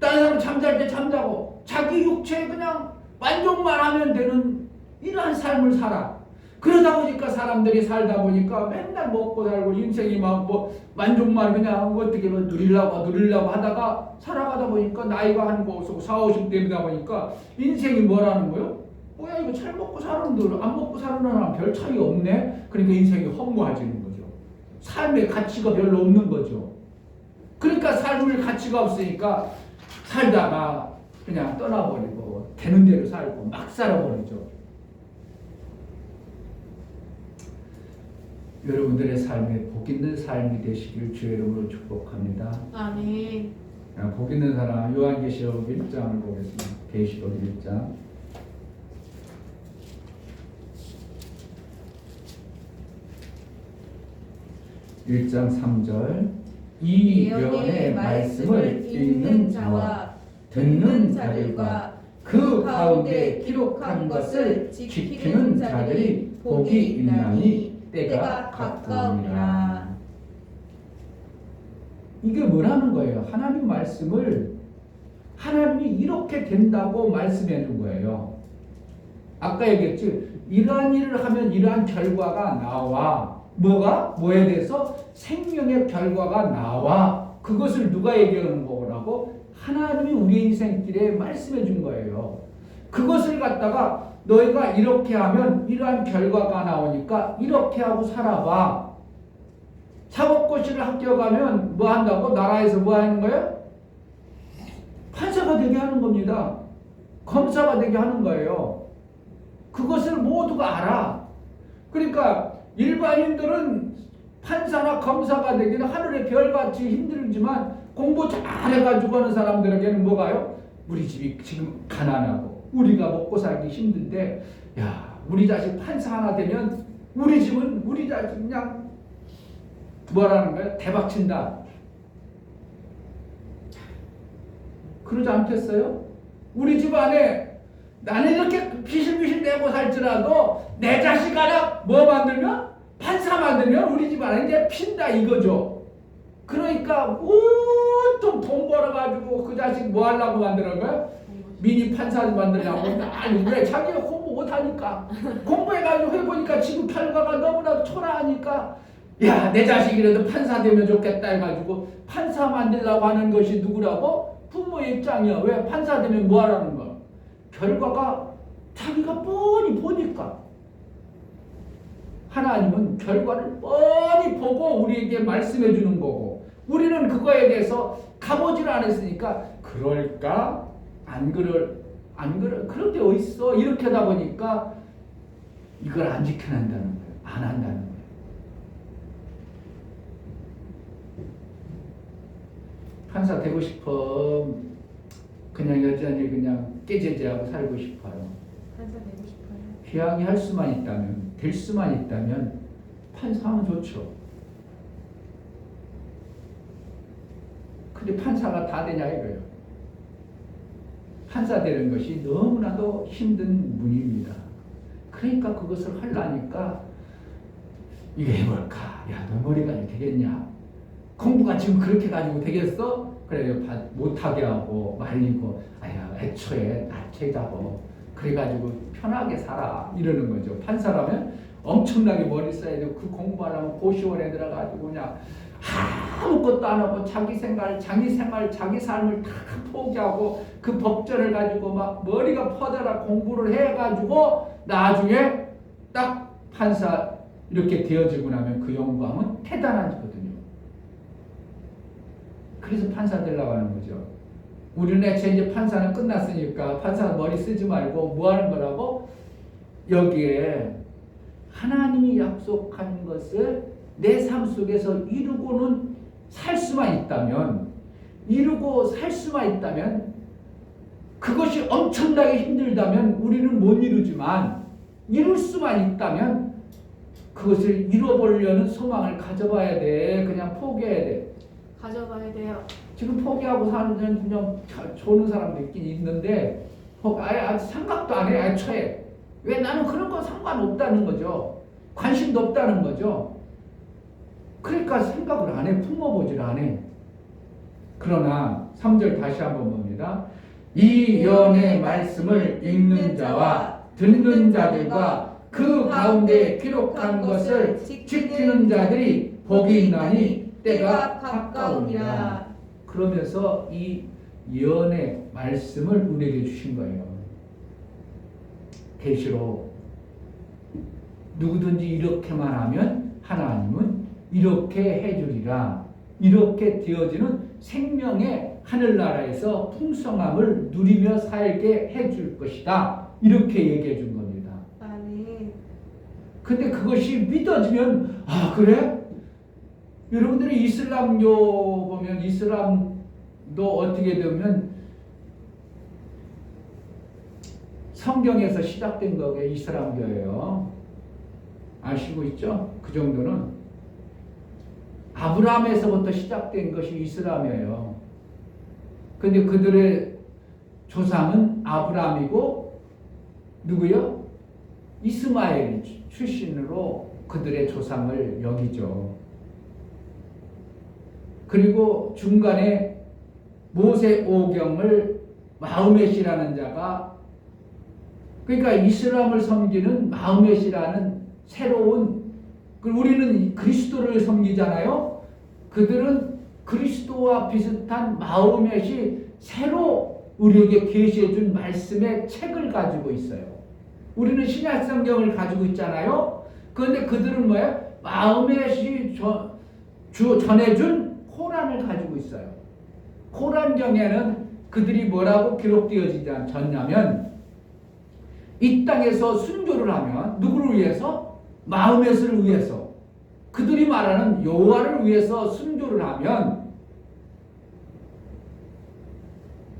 다른 사람 잠잘 때 잠자고 자기 육체에 그냥 만족만 하면 되는 이러한 삶을 살아. 그러다 보니까 사람들이 살다 보니까 맨날 먹고 살고 인생이 막 뭐 만족만 그냥 어떻게 뭐 누리려고 하다가 살아가다 보니까 나이가 한 40, 50대이다 보니까 인생이 뭐라는 거요? 뭐야 이거 잘 먹고 사는들 안 먹고 사는 사람 별 차이 없네. 그러니까 인생이 허무해지는 거죠. 삶의 가치가 별로 없는 거죠. 그러니까 삶의 가치가 없으니까 살다가 그냥 떠나버리고 되는 대로 살고 막 살아버리죠. 여러분들의 삶에 복 있는 삶이 되시길 주의 이름으로 축복합니다.
아멘.
복 있는 사람 요한계시록 1장을 보겠습니다. 계시록 1장 1장 3절 이 예언의 말씀을 읽는 자와 듣는 자들과 그 가운데 기록한 것을 지키는 자들이 복이 있나니 때가 가까우니라. 이게 뭐라는 거예요? 하나님 말씀을 하나님이 이렇게 된다고 말씀해 준 거예요. 아까 얘기했지. 이러한 일을 하면 이러한 결과가 나와. 뭐에 대해서 생명의 결과가 나와. 그것을 누가 얘기하는 거라고? 하나님이 우리 인생길에 말씀해 준 거예요. 그것을 갖다가 너희가 이렇게 하면 이러한 결과가 나오니까 이렇게 하고 살아봐. 사법고시를 합격하면 뭐 한다고? 나라에서 뭐 하는 거예요? 판사가 되게 하는 겁니다. 검사가 되게 하는 거예요. 그것을 모두가 알아. 그러니까 일반인들은 판사나 검사가 되기는 하늘의 별같이 힘들지만 공부 잘해가지고 하는 사람들에게는 뭐가요? 우리 집이 지금 가난하고 우리가 먹고 살기 힘든데 야 우리 자식 판사 하나 되면 우리 집은 우리 자식 그냥 뭐라는 거예요? 대박친다. 그러지 않겠어요? 우리 집 안에 나는 이렇게 비실비실 내고 살지라도 내 자식 하나 뭐 만들면? 판사 만들면 우리 집 안에 이제 핀다 이거죠. 그러니까 온통 돈 벌어가지고 그 자식 뭐 하려고 만드는 거야? 미니 판사 만들려고. 아니 왜? 자기가 공부 못하니까. 공부해가지고 해보니까 지금 결과가 너무나도 초라하니까 야 내 자식이라도 판사 되면 좋겠다 해가지고 판사 만들려고 하는 것이 누구라고? 부모의 입장이야. 왜? 판사 되면 뭐 하라는 거야? 결과가 자기가 뻔히 보니까. 하나님은 결과를 뻔히 보고 우리에게 말씀해 주는 거고 우리는 그거에 대해서 가보지를 않았으니까 그럴까? 안 그럴 그럴 게 어딨어? 이렇게 하다 보니까 이걸 안 지켜낸다는 거예요. 안 한다는 거예요. 판사 되고 싶어. 그냥 여전히 그냥 깨제제하고 살고 싶어요.
판사 되고 싶어요.
귀향이 할 수만 있다면, 될 수만 있다면 판사하면 좋죠. 근데 판사가 다 되냐 이거예요. 판사 되는 것이 너무나도 힘든 문입니다. 그러니까 그것을 하려니까 이거 해볼까? 야, 너 머리가 되겠냐? 공부가 지금 그렇게 가지고 되겠어? 그래 못하게 하고 말리고 아야 애초에 낮춰자고 그래가지고 편하게 살아 이러는 거죠. 판사라면 엄청나게 머리 써야 되고 그 공부하려면 고시원에 들어가지고 그냥 아무것도 안 하고 자기 삶을 다 포기하고 그 법전을 가지고 막 머리가 퍼져라 공부를 해가지고 나중에 딱 판사 이렇게 되어지고 나면 그 영광은 대단한 거거든요. 그래서 판사 되려고 하는 거죠. 우리는 애초에 이제 판사는 끝났으니까 판사는 머리 쓰지 말고 뭐 하는 거라고? 여기에 하나님이 약속한 것을 내 삶 속에서 이루고 살 수만 있다면 그것이 엄청나게 힘들다면 우리는 못 이루지만 이룰 수만 있다면 그것을 이뤄보려는 소망을 가져봐야 돼. 그냥 포기해야 돼.
가져가야 돼요.
지금 포기하고 사는 그냥 좋은 사람도 있긴 있는데 아예 생각도 안 해. 애초에. 왜? 나는 그런 건 상관없다는 거죠. 관심도 없다는 거죠. 그러니까 생각을 안 해. 품어보질 안 해. 그러나 3절 다시 한번 봅니다. 이 예언의 말씀을 읽는 자와 듣는 자들과 그 가운데 기록한 것을 지키는 자들이 복이 있나니 때가 가까우니라. 그러면서 이 예언의 말씀을 우리에게 주신 거예요. 계시록 누구든지 이렇게만 하면 하나님은 이렇게 해주리라. 이렇게 되어지는 생명의 하늘나라에서 풍성함을 누리며 살게 해줄 것이다. 이렇게 얘기해 준 겁니다.
아멘.
근데 그것이 믿어지면 아 그래? 여러분들이 이슬람교 보면 이슬람도 어떻게 되면 성경에서 시작된 거게 이슬람교예요. 아시고 있죠? 그 정도는 아브라함에서부터 시작된 것이 이슬람이에요. 근데 그들의 조상은 아브라함이고 누구요? 이스마엘 출신으로 그들의 조상을 여기죠. 그리고 중간에 모세 오경을 마흐멧이라는 자가 그러니까 이슬람을 섬기는 마흐멧이라는 새로운 우리는 그리스도를 섬기잖아요. 그들은 그리스도와 비슷한 마흐멧이 새로 우리에게 계시해 준 말씀의 책을 가지고 있어요. 우리는 신약 성경을 가지고 있잖아요. 그런데 그들은 뭐예요? 마흐멧이 전해준 코란을 가지고 있어요. 코란경에는 그들이 뭐라고 기록되어지냐면 이 땅에서 순교를 하면 누구를 위해서? 마흐멧을 위해서. 그들이 말하는 여호와를 위해서 순교를 하면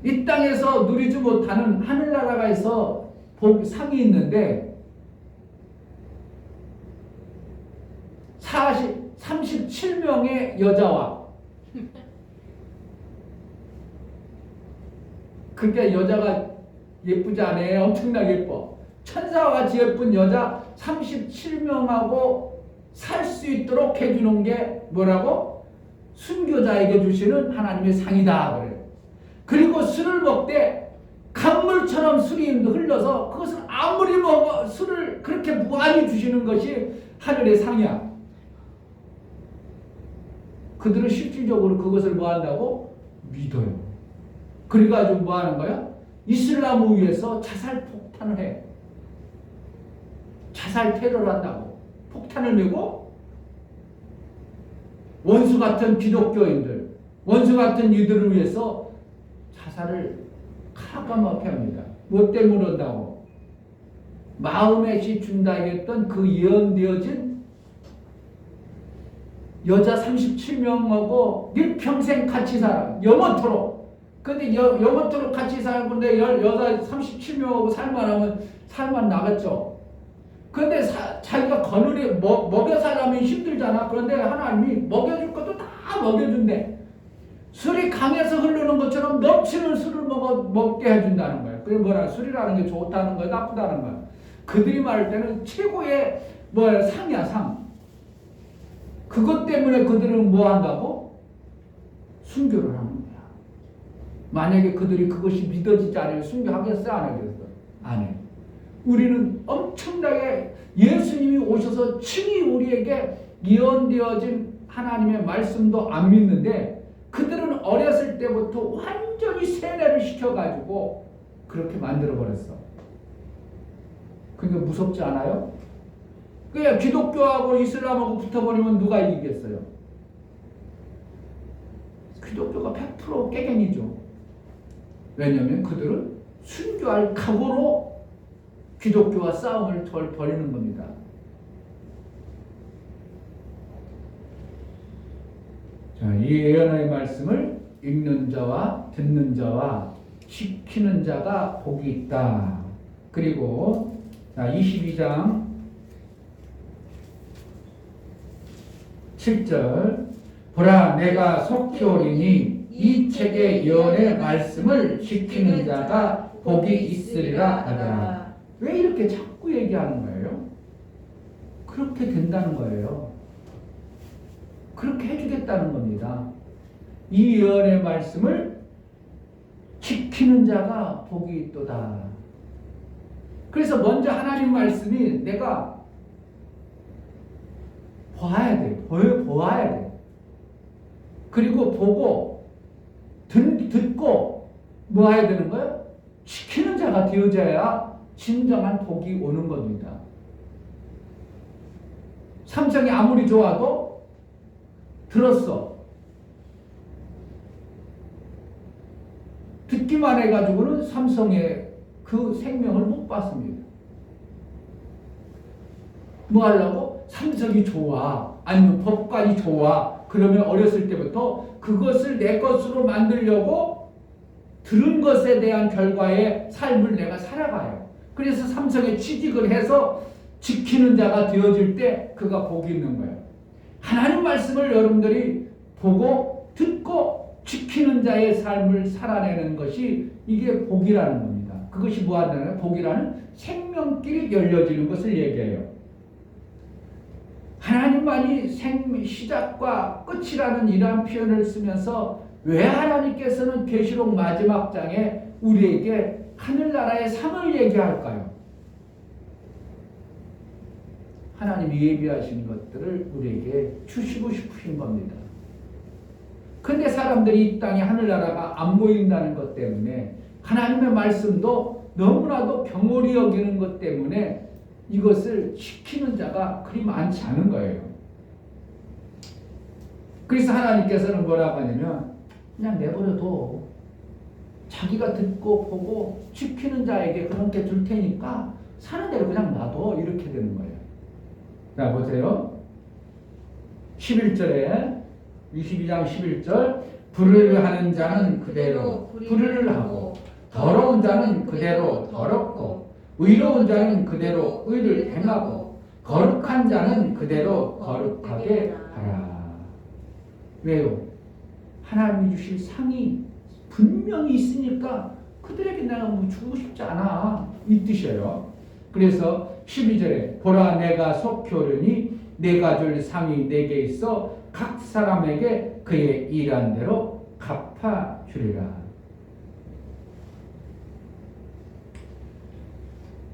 이 땅에서 누리지 못하는 하늘나라에서 상이 있는데 37명의 여자와 그게 여자가 예쁘지 않아요? 엄청나게 예뻐. 천사와 같이 예쁜 여자 37명하고 살 수 있도록 해주는 게 뭐라고? 순교자에게 주시는 하나님의 상이다 그래요. 그리고 술을 먹되 강물처럼 술이 흘러서 그것을 아무리 먹어 술을 그렇게 무한히 주시는 것이 하늘의 상이야. 그들은 실질적으로 그것을 뭐 한다고? 믿어요. 그래가지고 뭐 하는 거야? 이슬람을 위해서 자살 폭탄을 해. 자살 테러를 한다고. 폭탄을 메고 원수 같은 기독교인들, 원수 같은 이들을 위해서 자살을 가감하게 합니다. 뭐 때문에 한다고? 마흐멧이 준다 했던 그 예언되어진 여자 37명하고 일평생 같이 살아. 영원토록. 근데 영원토록 같이 살건데 여자 37명하고 살만 나갔죠. 근데 자기가 거느리 먹여 살라면 힘들잖아. 그런데 하나님이 먹여줄 것도 다 먹여준대. 술이 강에서 흐르는 것처럼 넘치는 술을 먹게 해준다는 거예요. 그게 뭐라? 술이라는 게 좋다는 거야, 나쁘다는 거야. 그들이 말할 때는 최고의 상이야, 상. 그것 때문에 그들은 뭐 한다고? 순교를 하는 거야. 만약에 그들이 그것이 믿어지지 않으면 순교하겠어? 안 하겠어? 안 해. 우리는 엄청나게 예수님이 오셔서 친히 우리에게 예언되어진 하나님의 말씀도 안 믿는데 그들은 어렸을 때부터 완전히 세뇌를 시켜가지고 그렇게 만들어버렸어. 그러니까 무섭지 않아요? 그냥 기독교하고 이슬람하고 붙어버리면 누가 이기겠어요? 기독교가 100% 깨갱이죠. 왜냐하면 그들은 순교할 각오로 기독교와 싸움을 벌이는 겁니다. 자, 이 예언의 말씀을 읽는 자와 듣는 자와 지키는 자가 복이 있다. 그리고 22장 7절 보라 내가 속히 오리니 이 책의 예언의 말씀을 지키는 자가 복이 있으리라 하더라. 왜 이렇게 자꾸 얘기하는 거예요? 그렇게 된다는 거예요. 그렇게 해주겠다는 겁니다. 이 예언의 말씀을 지키는 자가 복이 있도다. 그래서 먼저 하나님 말씀이 내가 봐야 돼. 보아야 돼. 그리고 보고 듣고 뭐 해야 되는 거예요? 지키는 자가 되어져야 진정한 복이 오는 겁니다. 삼성이 아무리 좋아도 들었어. 듣기만 해가지고는 삼성의 그 생명을 못 봤습니다. 뭐 하려고? 삼성이 좋아. 아니면 법관이 좋아. 그러면 어렸을 때부터 그것을 내 것으로 만들려고 들은 것에 대한 결과의 삶을 내가 살아가요. 그래서 삼성에 취직을 해서 지키는 자가 되어질 때 그가 복이 있는 거예요. 하나님 말씀을 여러분들이 보고 듣고 지키는 자의 삶을 살아내는 것이 이게 복이라는 겁니다. 그것이 뭐하냐면 복이라는 생명길이 열려지는 것을 얘기해요. 하나님만이 시작과 끝이라는 이러한 표현을 쓰면서 왜 하나님께서는 계시록 마지막 장에 우리에게 하늘나라의 상을 얘기할까요? 하나님이 예비하신 것들을 우리에게 주시고 싶으신 겁니다. 근데 사람들이 이 땅에 하늘나라가 안 보인다는 것 때문에 하나님의 말씀도 너무나도 경홀히 여기는 것 때문에 이것을 지키는 자가 그리 많지 않은 거예요. 그래서 하나님께서는 뭐라고 하냐면 그냥 내버려둬. 자기가 듣고 보고 지키는 자에게 그렇게 줄 테니까 사는 대로 그냥 놔둬. 이렇게 되는 거예요. 자, 보세요. 11절에 22장 11절 불의를 하는 자는 그대로 불의를 하고 더러운 자는 그대로 더럽고 의로운 자는 그대로 의를 행하고 거룩한 자는 그대로 거룩하게 하라. 왜요? 하나님이 주실 상이 분명히 있으니까 그들에게 내가 뭐 주고 싶지 않아. 이 뜻이에요. 그래서 12절에 보라 내가 속히 오르니 내가 줄 상이 내게 있어 각 사람에게 그의 일한 대로 갚아주리라.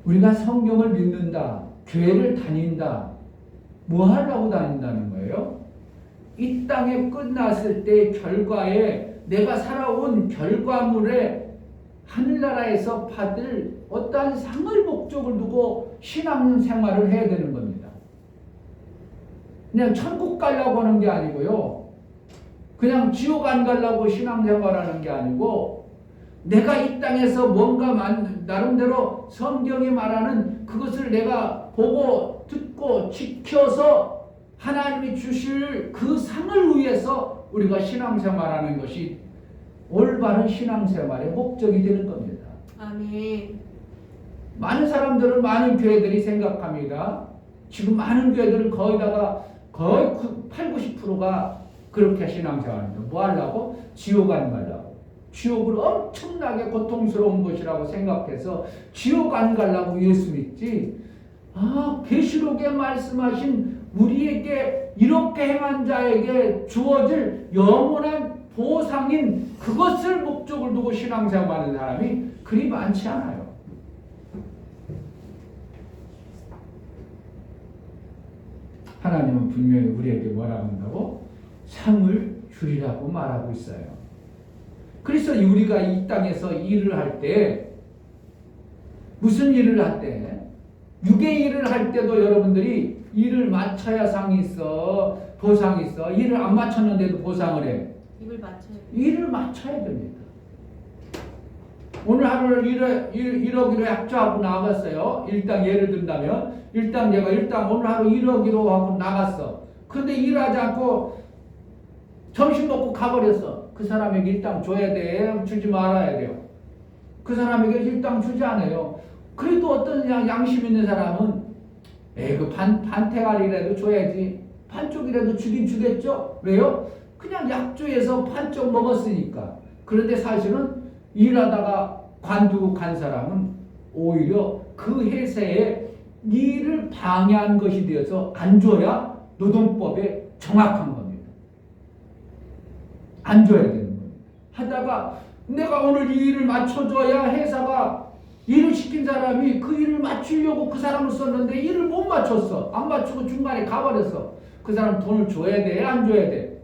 우리가 성경을 믿는다, 교회를 다닌다, 뭐 하려고 다닌다는 거예요? 이 땅에 끝났을 때 결과에 내가 살아온 결과물에 하늘나라에서 받을 어떠한 상을 목적을 두고 신앙생활을 해야 되는 겁니다. 그냥 천국 가려고 하는 게 아니고요. 그냥 지옥 안 가려고 신앙생활하는 게 아니고 내가 이 땅에서 뭔가 나름대로 성경이 말하는 그것을 내가 보고 듣고 지켜서 하나님이 주실 그 상을 위해서 우리가 신앙생활하는 것이 올바른 신앙생활의 목적이 되는 겁니다.
아멘.
많은 사람들은 많은 교회들이 생각합니다. 지금 많은 교회들은 거의 8, 90%가 그렇게 신앙생활합니다. 뭐 하려고? 지옥 안 가려고. 지옥을 엄청나게 고통스러운 것이라고 생각해서 지옥 안 가려고 예수 믿지. 계시록에 말씀하신 우리에게 이렇게 행한 자에게 주어질 영원한 보상인 그것을 목적을 두고 신앙생활하는 사람이 그리 많지 않아요. 하나님은 분명히 우리에게 뭐라고 한다고? 상을 주리라고 말하고 있어요. 그래서 우리가 이 땅에서 일을 할 때 무슨 일을 할 때? 육의 일을 할 때도 여러분들이 일을 마쳐야 상이 있어, 보상이 있어. 일을 안 마쳤는데도 보상을 해. 일을 마쳐야 됩니다. 오늘 하루를 이러기로 약조하고 나갔어요. 일당 예를 든다면 일당 내가 오늘 하루 이러기로 하고 나갔어. 근데 일하지 않고 점심 먹고 가버렸어. 그 사람에게 일당 줘야 돼? 주지 말아야 돼요? 그 사람에게 일당 주지 않아요. 그래도 어떤 양심 있는 사람은 그 반태알이라도 줘야지. 반쪽이라도 주긴 주겠죠? 왜요? 그냥 약조해서 반쪽 먹었으니까. 그런데 사실은 일하다가 관두고 간 사람은 오히려 그 회사에 일을 방해한 것이 되어서 안 줘야 노동법에 정확한 겁니다. 안 줘야 되는 거예요. 하다가 내가 오늘 이 일을 맞춰줘야 회사가 일을 시킨 사람이 그 일을 맞추려고 그 사람을 썼는데 일을 못 맞췄어. 안 맞추고 중간에 가버렸어. 그 사람 돈을 줘야 돼? 안 줘야 돼?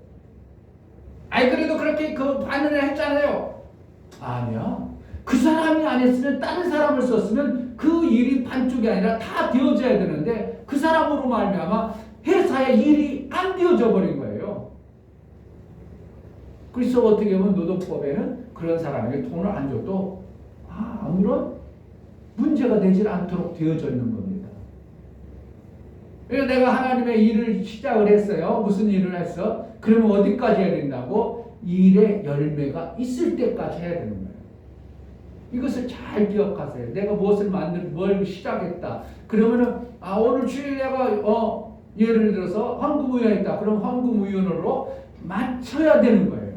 아니 그래도 그렇게 그 반응을 했잖아요. 아니야. 그 사람이 안 했으면 다른 사람을 썼으면 그 일이 반쪽이 아니라 다 되어져야 되는데 그 사람으로 말미암아 회사의 일이 안 되어져 버린 거예요. 그래서 어떻게 보면 노동법에는 그런 사람에게 돈을 안 줘도 아무런 문제가 되질 않도록 되어져 있는 겁니다. 그래서 내가 하나님의 일을 시작을 했어요. 무슨 일을 했어? 그러면 어디까지 해야 된다고? 일의 열매가 있을 때까지 해야 되는 거예요. 이것을 잘 기억하세요. 내가 무엇을 뭘 시작했다. 그러면은 오늘 주일 내가 예를 들어서 헌금의원이다. 그럼 헌금의원으로 맞춰야 되는 거예요.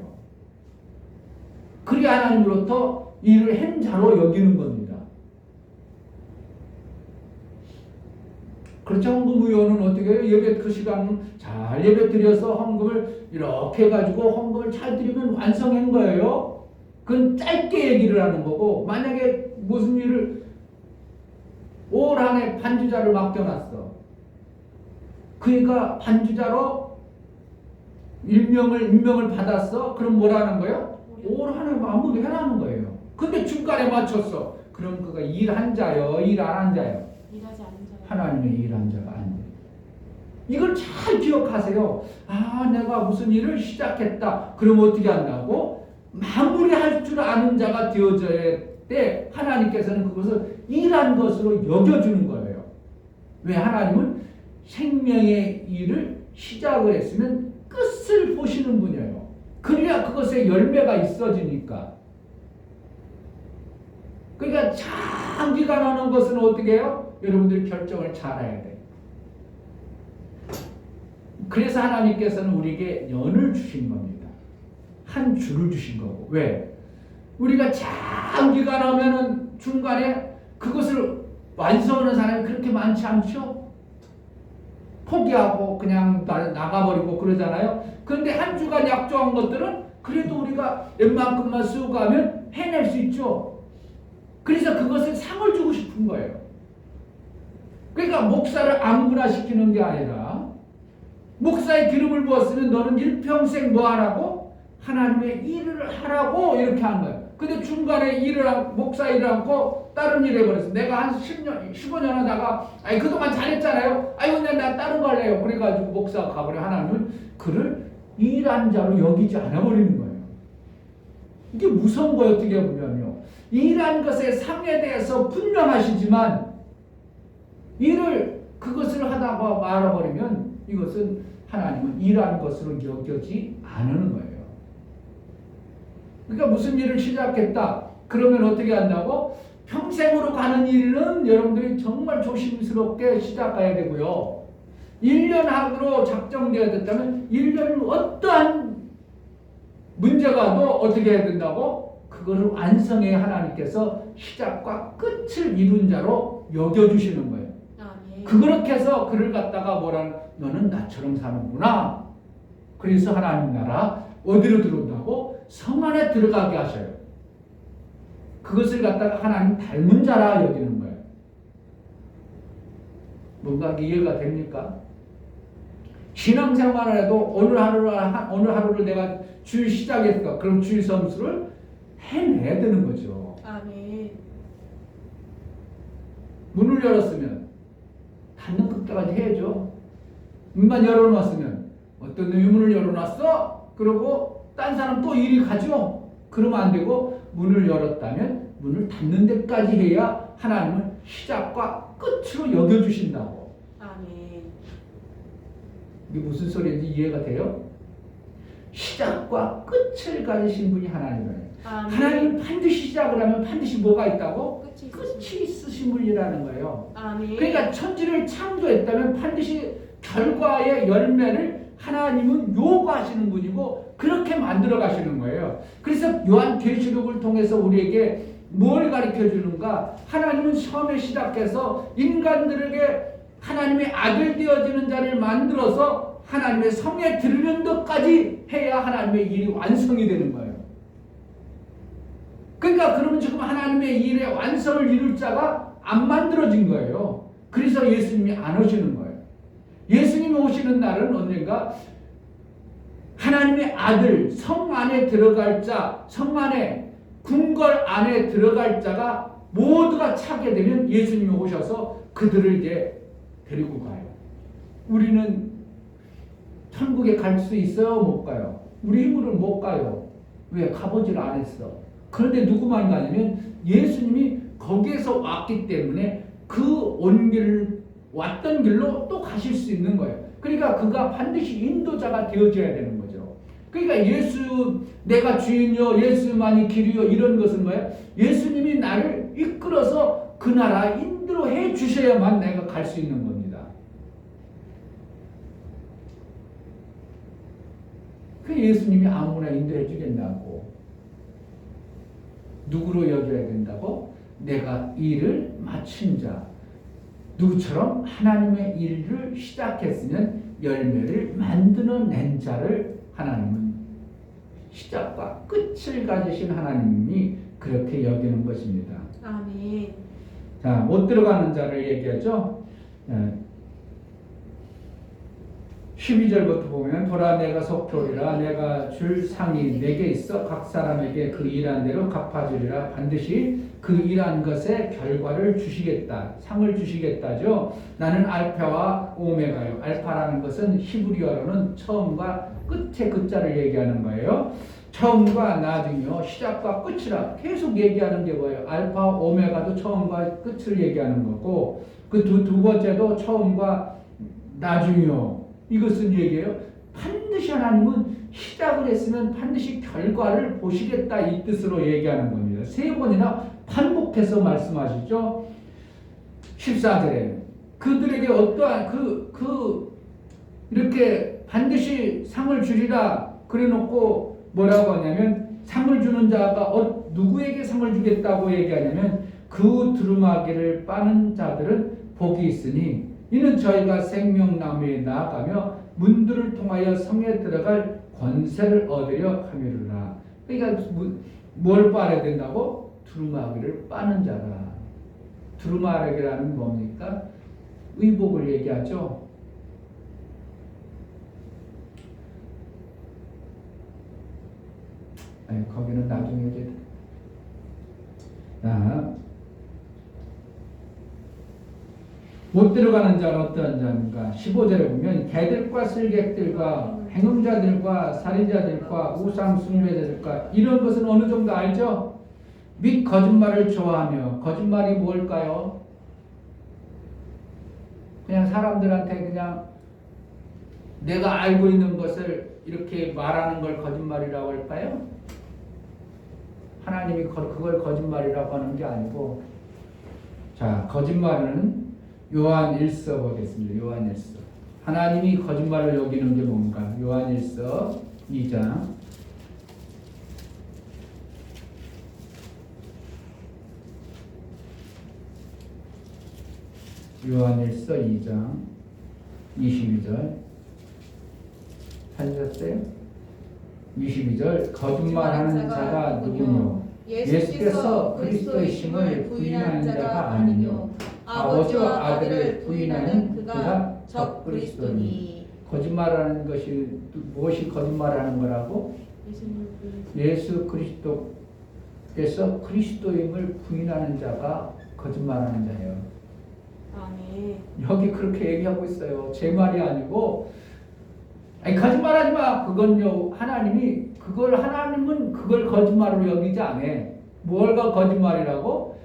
그리 하나님으로부터 일을 한 자로 여기는 겁니다. 그렇죠. 헌금의원은 어떻게 해요? 예배 그 시간 잘 예배 드려서 헌금을 이렇게 해가지고 헌금을 잘 드리면 완성한 거예요. 그건 짧게 얘기를 하는 거고, 만약에 무슨 일을 올 한 해 반주자를 맡겨놨어. 그러니까 반주자로 임명을 받았어. 그럼 뭐라는 거예요? 올 한 해 마무리해라는 거예요. 근데 중간에 맞췄어. 그럼 그가 일한 자요, 일 안 한 자요?
일하지 않는 자요.
하나님의 일한 자가 아니에요. 이걸 잘 기억하세요. 내가 무슨 일을 시작했다. 그럼 어떻게 한다고? 마무리할 줄 아는 자가 되어져야 때 하나님께서는 그것을 일한 것으로 여겨주는 거예요. 왜? 하나님은 생명의 일을 시작을 했으면 끝을 보시는 분이에요. 그래야 그것에 열매가 있어지니까. 그러니까 장기간 하는 것은 어떻게 해요? 여러분들이 결정을 잘 해야 돼요. 그래서 하나님께서는 우리에게 연을 주신 겁니다. 한 줄을 주신 거고. 왜? 우리가 장기간 하면은 중간에 그것을 완성하는 사람이 그렇게 많지 않죠? 포기하고 그냥 나가버리고 그러잖아요. 그런데 한 주간 약조한 것들은 그래도 우리가 웬만큼만 쓰고 가면 해낼 수 있죠. 그래서 그것을 상을 주고 싶은 거예요. 그러니까 목사를 안분화시키는 게 아니라 목사의 기름을 부었으면 너는 일평생 뭐 하라고? 하나님의 일을 하라고 이렇게 한 거예요. 근데 중간에 목사 일을 하고 다른 일 해버렸어. 내가 한 10년, 15년 하다가 그동안 잘했잖아요. 그냥 나 다른 거 할래요. 그래가지고 목사가 가버려. 하나님은 그를 일한 자로 여기지 않아버리는 거예요. 이게 무서운 거예요. 어떻게 보면요. 일한 것의 상에 대해서 분명하시지만 그것을 하다가 말아버리면 이것은 하나님은 일한 것으로 여겨지 않는 거예요. 그러니까 무슨 일을 시작했다. 그러면 어떻게 한다고? 평생으로 가는 일은 여러분들이 정말 조심스럽게 시작해야 되고요. 1년학으로 작정되어야 됐다면 1년은 어떠한 문제가 도 어떻게 해야 된다고? 그거를 완성해 하나님께서 시작과 끝을 이룬 자로 여겨주시는 거예요. 그렇게 해서 그를 갖다가 너는 나처럼 사는구나. 그래서 하나님 나라 어디로 들어온다고? 성 안에 들어가게 하셔요. 그것을 갖다가 하나님 닮은 자라 여기는 거예요. 뭔가 이해가 됩니까? 신앙생활을 해도 오늘 하루를 내가 주일 시작했어. 그럼 주일 점수를 해내야 되는 거죠.
아멘.
문을 열었으면 닫는 끝까지 해야죠. 문만 열어놨으면 어떤 놈이 문을 열어놨어? 그러고 딴 사람 또 이리 가죠. 그러면 안 되고 문을 열었다면 문을 닫는 데까지 해야 하나님은 시작과 끝으로 여겨주신다고.
아멘.
이게 무슨 소리인지 이해가 돼요? 시작과 끝을 가지신 분이 하나님이에요. 하나님 반드시 시작을 하면 반드시 뭐가 있다고? 끝이 있으신 분이라는 거예요.
아멘.
그러니까 천지를 창조했다면 반드시 결과의 열매를 하나님은 요구하시는 분이고 그렇게 만들어 가시는 거예요. 그래서 요한계시록을 통해서 우리에게 뭘 가르쳐 주는가? 하나님은 처음에 시작해서 인간들에게 하나님의 아들 되어지는 자를 만들어서 하나님의 성에 들으는 것까지 해야 하나님의 일이 완성이 되는 거예요. 그러니까 그러면 지금 하나님의 일의 완성을 이룰 자가 안 만들어진 거예요. 그래서 예수님이 안 오시는 거예요. 예수님이 오시는 날은 언젠가 하나님의 아들 성 안에 들어갈 자, 성 안에 궁궐 안에 들어갈 자가 모두가 차게 되면 예수님이 오셔서 그들을 이제 데리고 가요. 우리는 천국에 갈 수 있어요? 못 가요? 우리 힘으로 못 가요. 왜? 가보질 않았어. 그런데 누구만 가냐면 예수님이 거기에서 왔기 때문에 그 온 길, 왔던 길로 또 가실 수 있는 거예요. 그러니까 그가 반드시 인도자가 되어줘야 되는 거죠. 그러니까 예수, 내가 주인이요, 예수만이 길이요, 이런 것은 뭐예요? 예수님이 나를 이끌어서 그 나라 인도로 해 주셔야만 내가 갈 수 있는 겁니다. 그 예수님이 아무나 인도해 주겠냐고. 누구로 여겨야 된다고? 내가 일을 마친 자. 누구처럼 하나님의 일을 시작했으면 열매를 만들어낸 자를 하나님은 시작과 끝을 가지신 하나님이 그렇게 여기는 것입니다.
아멘.
자, 못 들어가는 자를 얘기하죠. 12절부터 보면 보라 내가 속토리라 내가 줄 상이 내게 있어 각 사람에게 그 일한 대로 갚아주리라. 반드시 그 일한 것의 결과를 주시겠다. 상을 주시겠다죠. 나는 알파와 오메가요. 알파라는 것은 히브리어로는 처음과 끝의 끝자를 얘기하는 거예요. 처음과 나중이요. 시작과 끝이라 계속 얘기하는 게 뭐예요? 알파, 오메가도 처음과 끝을 얘기하는 거고 그 두 번째도 처음과 나중이요. 이것은 얘기해요. 반드시 하나님은 시작을 했으면 반드시 결과를 보시겠다 이 뜻으로 얘기하는 겁니다. 세 번이나 반복해서 말씀하시죠. 14절에 그들에게 어떠한 이렇게 반드시 상을 주리라 그래놓고 뭐라고 하냐면 상을 주는 자가 누구에게 상을 주겠다고 얘기하냐면 그 두루마기를 빠는 자들은 복이 있으니 이는 저희가 생명나무에 나아가며 문들을 통하여 성에 들어갈 권세를 얻으려 함이로라. 그러니까 뭘 빠야 된다고? 두루마기를 빠는 자라. 두루마기라는 뭡니까? 의복을 얘기하죠. 아니, 거기는 나중에 이제 못 들어가는 자는 어떠한 자인가? 15절에 보면 개들과 슬객들과 행음자들과 살인자들과 우상 숭배자들과 이런 것은 어느 정도 알죠? 및 거짓말을 좋아하며 거짓말이 뭘까요? 그냥 사람들한테 그냥 내가 알고 있는 것을 이렇게 말하는 걸 거짓말이라고 할까요? 하나님이 그걸 거짓말이라고 하는 게 아니고 자, 거짓말은 요한 1서 보겠습니다. 요한 1서. 하나님이 거짓말을 여기는 게 뭔가? 요한 1서 2장. 요한 1서 2장 22절. 찾으셨어요? 22절. 거짓말하는 자가 누구뇨? 예수께서 그리스도이심을 부인하는 자가 아니뇨. 아버지와 아들을 부인하는 그가 적 그리스도니. 거짓말하는 것이 무엇이 거짓말하는 거라고? 예수 그리스도께서 그리스도임을 부인하는 자가 거짓말하는 자예요.
아멘.
여기 그렇게 얘기하고 있어요. 제 말이 아니고 아니 거짓말하지 마. 그건요 하나님은 그걸 거짓말로 여기지 않아. 뭘가 거짓말이라고?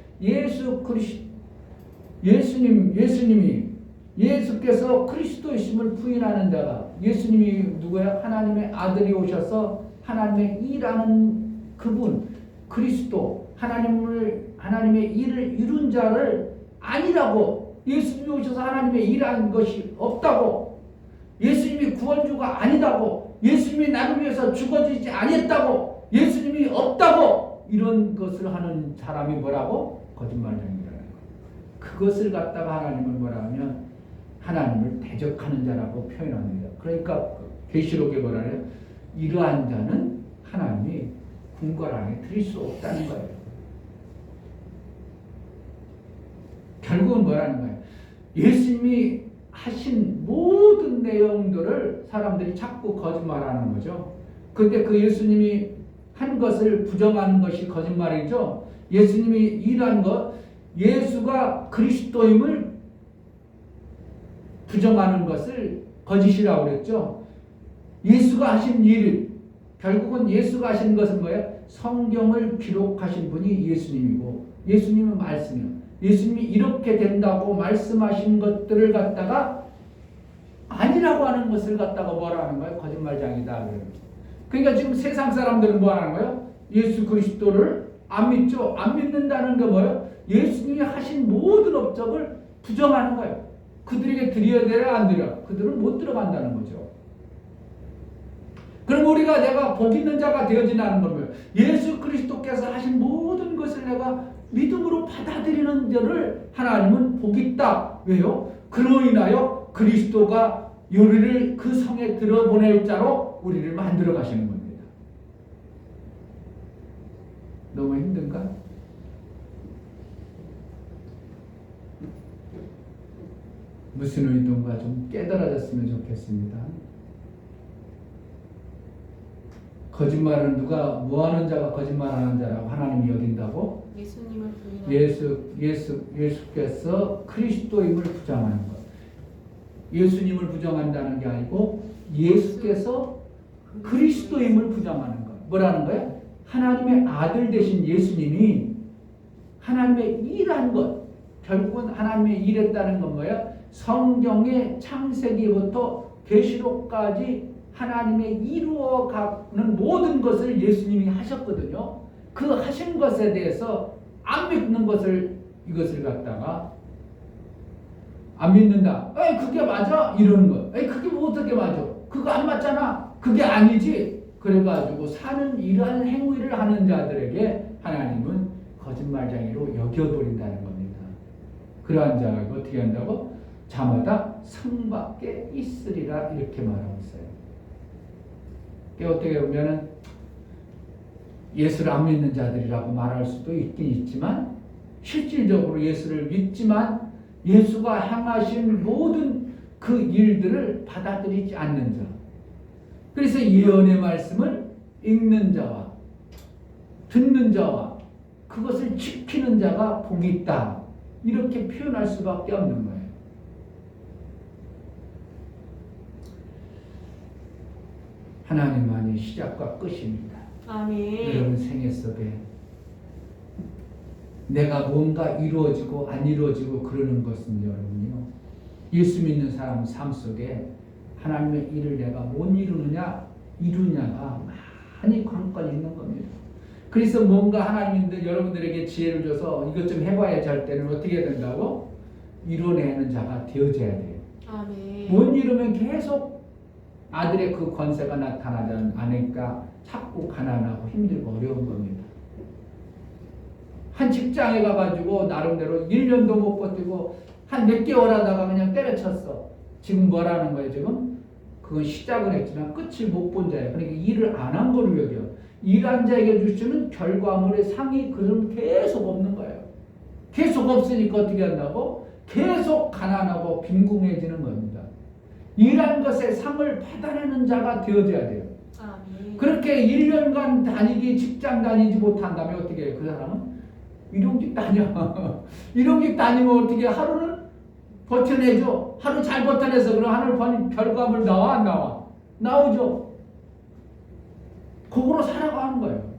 예수께서 그리스도이심을 부인하는 자가 예수님이 누구야? 하나님의 아들이 오셔서 하나님의 일하는 그분 그리스도 하나님의 일을 이룬 자를 아니라고 예수님이 오셔서 하나님의 일하는 것이 없다고 예수님이 구원주가 아니다고 예수님이 나를 위해서 죽어지지 아니했다고 예수님이 없다고 이런 것을 하는 사람이 뭐라고? 거짓말쟁이라는 거예요. 그것을 갖다가 하나님을 뭐라 하면 하나님을 대적하는 자라고 표현합니다. 그러니까 계시록에 뭐라래요? 이러한 자는 하나님이 궁궐 안에 들일 수 없다는 거예요. 결국은 뭐라는 거예요? 예수님이 하신 모든 내용들을 사람들이 자꾸 거짓말하는 거죠. 근데 그 예수님이 한 것을 부정하는 것이 거짓말이죠. 예수님이 일한 것, 예수가 그리스도임을 부정하는 것을 거짓이라고 그랬죠. 예수가 하신 일, 결국은 예수가 하신 것은 뭐예요? 성경을 기록하신 분이 예수님이고, 예수님은 말씀이요. 예수님이 이렇게 된다고 말씀하신 것들을 갖다가 아니라고 하는 것을 갖다가 뭐라 하는 거예요? 거짓말장이다. 그러니까 지금 세상 사람들은 뭐 하는 거예요? 예수 그리스도를 안 믿죠. 안 믿는다는 게 뭐예요? 예수님이 하신 모든 업적을 부정하는 거예요. 그들에게 드려야 되나 안 드려? 그들은 못 들어간다는 거죠. 그럼 우리가 내가 복 있는 자가 되어지는 건 예수 그리스도께서 하신 모든 것을 내가 믿음으로 받아들이는 자를 하나님은 복 있다. 왜요? 그로 인하여 그리스도가 우리를 그 성에 들어보낼 자로 우리를 만들어 가시는 겁니다. 너무 힘든가? 무슨 의도인가 좀 깨달아졌으면 좋겠습니다. 거짓말은 누가 뭐하는 자가 거짓말하는 자라고 하나님이 여긴다고?
예수님을 부인하는
예수께서 그리스도임을 부정하는 것. 예수님을 부정한다는 게 아니고 예수께서 그리스도임을 부정하는 것. 뭐라는 거예요? 하나님의 아들 되신 예수님이 하나님의 일한 것. 결국은 하나님의 일했다는 건 뭐예요? 성경의 창세기부터 계시록까지 하나님의 이루어가는 모든 것을 예수님이 하셨거든요. 그 하신 것에 대해서 안 믿는 것을 이것을 갖다가 안 믿는다. 에이 그게 맞아? 이러는 거. 에이 그게 뭐 어떻게 맞아? 그거 안 맞잖아. 그게 아니지. 그래가지고 사는 이러한 행위를 하는 자들에게 하나님은 거짓말쟁이로 여겨버린다는 겁니다. 그러한 자가 어떻게 한다고? 자마다 상밖에 있으리라 이렇게 말하고 있어요. 어떻게 보면은 예수를 안 믿는 자들이라고 말할 수도 있긴 있지만 실질적으로 예수를 믿지만 예수가 행하신 모든 그 일들을 받아들이지 않는 자. 그래서 예언의 말씀을 읽는 자와 듣는 자와 그것을 지키는 자가 복이 있다. 이렇게 표현할 수밖에 없는 거예요. 하나님만이 시작과 끝입니다.
아멘.
여러분 생애 속에 내가 뭔가 이루어지고 안 이루어지고 그러는 것은 여러분요. 예수 믿는 사람 삶 속에 하나님의 일을 내가 못 이루느냐 이루냐가 많이 관건이 있는 겁니다. 그래서 뭔가 하나님인데 여러분들에게 지혜를 줘서 이것 좀 해봐야지 할 때는 어떻게 해야 된다고? 이뤄내는 자가 되어져야 돼요.
아멘.
못 이루면 계속 아들의 그 권세가 나타나지 않으니까 자꾸 가난하고 힘들고 어려운 겁니다. 한 직장에 가가지고 나름대로 1년도 못 버티고 한 몇 개월 하다가 그냥 때려쳤어. 지금 뭐라는 거예요 지금? 그건 시작은 했지만 끝을 못 본 자예요. 그러니까 일을 안 한 거로 여겨. 일한 자에게 주시는 결과물의 상이 그럼 계속 없는 거예요. 계속 없으니까 어떻게 한다고? 계속 가난하고 빈궁해지는 겁니다. 일한 것의 상을 받아내는 자가 되어져야 돼요.
아멘.
그렇게 1년간 다니기 직장 다니지 못한다면 어떻게 해요? 그 사람은 일용직 다녀. 일용직 다니면 어떻게 하루는 버텨내죠. 하루 잘 버텨내서 그럼 하루 결과물 나와 안 나와? 나오죠. 그거로 살아가는 거예요.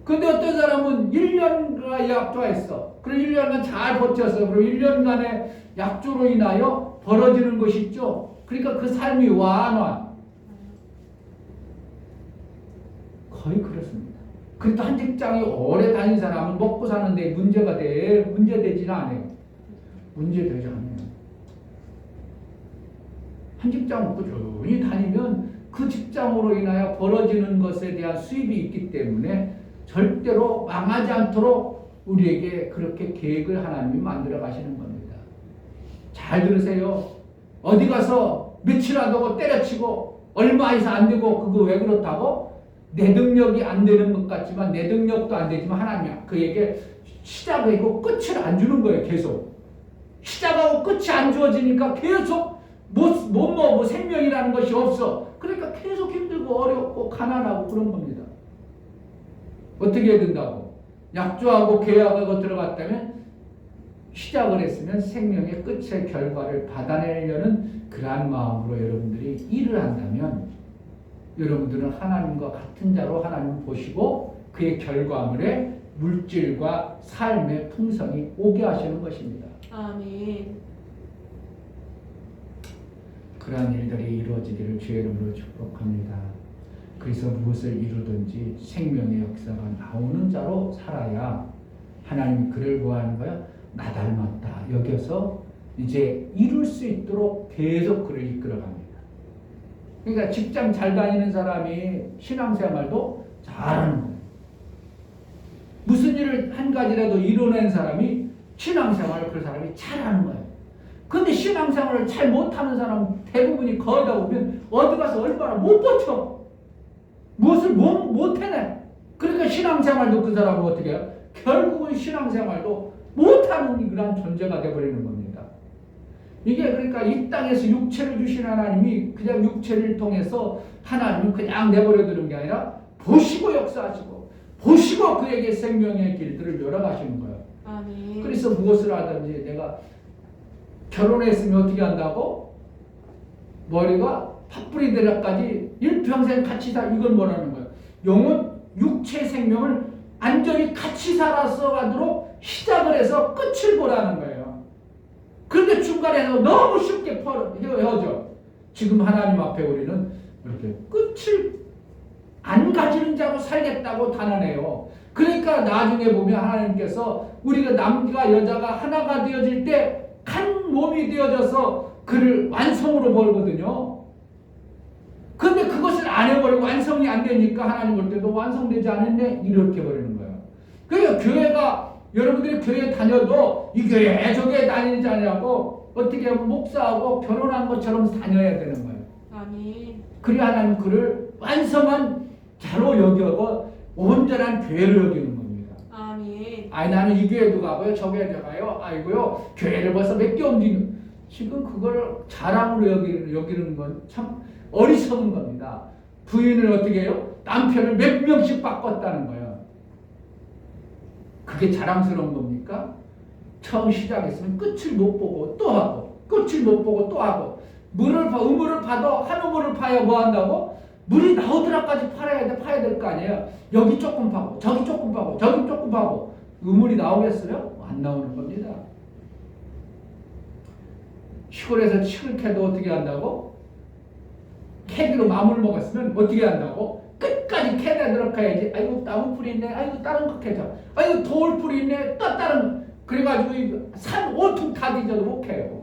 근데 어떤 사람은 1년간 약조했어. 그럼 1년간 잘 버텼어. 그럼 1년간의 약조로 인하여 벌어지는 것이 있죠. 그러니까 그 삶이 완화. 거의 그렇습니다. 그래도 한 직장이 오래 다닌 사람은 먹고 사는데 문제되지는 않아요. 문제되지 않아요. 한 직장을 꾸준히 다니면 그 직장으로 인하여 벌어지는 것에 대한 수입이 있기 때문에 절대로 망하지 않도록 우리에게 그렇게 계획을 하나님이 만들어 가시는 겁니다. 잘 들으세요. 어디 가서 며칠 안 되고 때려치고 얼마 이상 안 되고 그거 왜 그렇다고? 내 능력이 안 되는 것 같지만 내 능력도 안 되지만 하나님이 그에게 시작이고 끝을 안 주는 거예요. 계속 시작하고 끝이 안 주어지니까 계속 뭐 생명이라는 것이 없어. 그러니까 계속 힘들고 어렵고 가난하고 그런 겁니다. 어떻게 해야 된다고? 약조하고 계약하고 들어갔다면 시작을 했으면 생명의 끝의 결과를 받아내려는 그러한 마음으로 여러분들이 일을 한다면 여러분들은 하나님과 같은 자로 하나님 보시고 그의 결과물에 물질과 삶의 풍성이 오게 하시는 것입니다.
아멘.
그러한 일들이 이루어지기를 주의 이름으로 축복합니다. 그래서 무엇을 이루든지 생명의 역사가 나오는 자로 살아야 하나님이 그를 뭐하는 거야? 나 닮았다 여겨서 이제 이룰 수 있도록 계속 그를 이끌어갑니다. 그러니까 직장 잘 다니는 사람이 신앙생활도 잘하는 거예요. 무슨 일을 한 가지라도 이뤄낸 사람이 신앙생활을 그 사람이 잘하는 거예요. 근데 신앙생활을 잘 못하는 사람은 대부분이 거의 다 보면 어디 가서 얼마나 못 버텨. 무엇을 못 해내. 그러니까 신앙생활도 그 사람은 어떻게 해요? 결국은 신앙생활도 못하는 그런 존재가 되어버리는 겁니다. 이게 그러니까 이 땅에서 육체를 주신 하나님이 그냥 육체를 통해서 하나님은 그냥 내버려 두는 게 아니라 보시고 역사하시고 보시고 그에게 생명의 길들을 열어가시는 거예요.
아멘.
그래서 무엇을 하든지 내가 결혼했으면 어떻게 한다고? 머리가 팥뿌리 되라까지 일평생 같이 이건 뭐라는 거예요? 영혼, 육체 생명을 완전히 같이 살아서 가도록 시작을 해서 끝을 보라는 거예요. 그런데 중간에서 너무 쉽게 헤어져. 지금 하나님 앞에 우리는 이렇게 끝을 안 가지는 자로 살겠다고 단언해요. 그러니까 나중에 보면 하나님께서 우리가 남자 여자가 하나가 되어질 때 한 몸이 되어져서 그를 완성으로 보거든요. 근데 그것을 안 해버리고 완성이 안 되니까 하나님 볼 때도 완성되지 않았네 이렇게 버리는 거예요. 그러니까 교회가 여러분들이 교회 다녀도 이 교회 저 교회 다니지 않냐고 어떻게 하면 목사하고 결혼한 것처럼 다녀야 되는 거예요.
아멘.
그래야 하나님 그를 완성한 자로 여기고 온전한 교회로 여기는 겁니다.
아멘.
아니 나는 이 교회도 가고요 저 교회도 가요. 아이고요 교회를 벌써 몇 개 움직이는 지금 그걸 자랑으로 여기는 건 참 어리석은 겁니다. 부인을 어떻게 해요? 남편을 몇 명씩 바꿨다는 거예요. 그게 자랑스러운 겁니까? 처음 시작했으면 끝을 못 보고 또 하고 끝을 못 보고 또 하고 우물을 파도 한 우물을 파야 뭐 한다고? 물이 나오더라까지 파야 될 거 아니에요. 여기 조금 파고 저기 조금 파고 저기 조금 파고 우물이 나오겠어요? 안 나오는 겁니다. 시골에서 칡을 캐도 어떻게 한다고? 캐기로 마음을 먹었으면 어떻게 한다고? 끝까지 캐내도록 해야지. 아이고 나무 뿌리 있네. 아이고 다른 거 캐자. 아이고 돌 뿌리 있네. 또 다른 그래가지고 산 5통 다 뒤져도 못 캐요.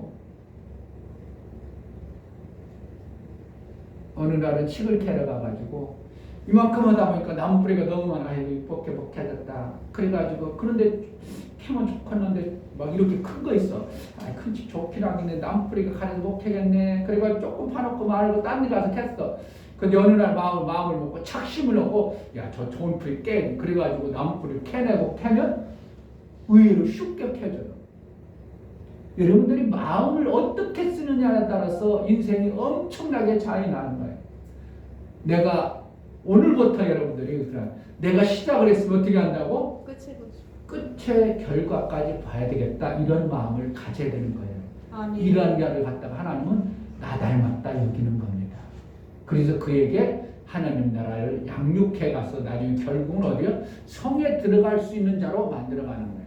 어느 날은 칡을 캐러 가가지고 이만큼 하다 보니까 나무 뿌리가 너무 많아. 아이고 복해졌다. 그래가지고 그런데 캐면 좋겠는데 막 이렇게 큰 거 있어. 큰 집 좋긴 하겠네. 나무 뿌리가 가려서 못 캐겠네. 그래가지고 조금 파놓고 말고 딴 데 가서 캤어. 근데 어느 날 마음을 먹고 착심을 놓고 야 저 좋은 뿌리 깨. 그래가지고 나무 뿌리를 캐내고 캐면 의외로 쉽게 캐져요. 여러분들이 마음을 어떻게 쓰느냐에 따라서 인생이 엄청나게 차이 나는 거예요. 내가 오늘부터 여러분들이 내가 시작을 했으면 어떻게 한다고? 끝의 결과까지 봐야 되겠다. 이런 마음을 가져야 되는 거예요.
아멘.
이러한 자를 갖다가 하나님은 나 닮았다 여기는 겁니다. 그래서 그에게 하나님 나라를 양육해 가서 나중에 결국은 어디요? 성에 들어갈 수 있는 자로 만들어가는 거예요.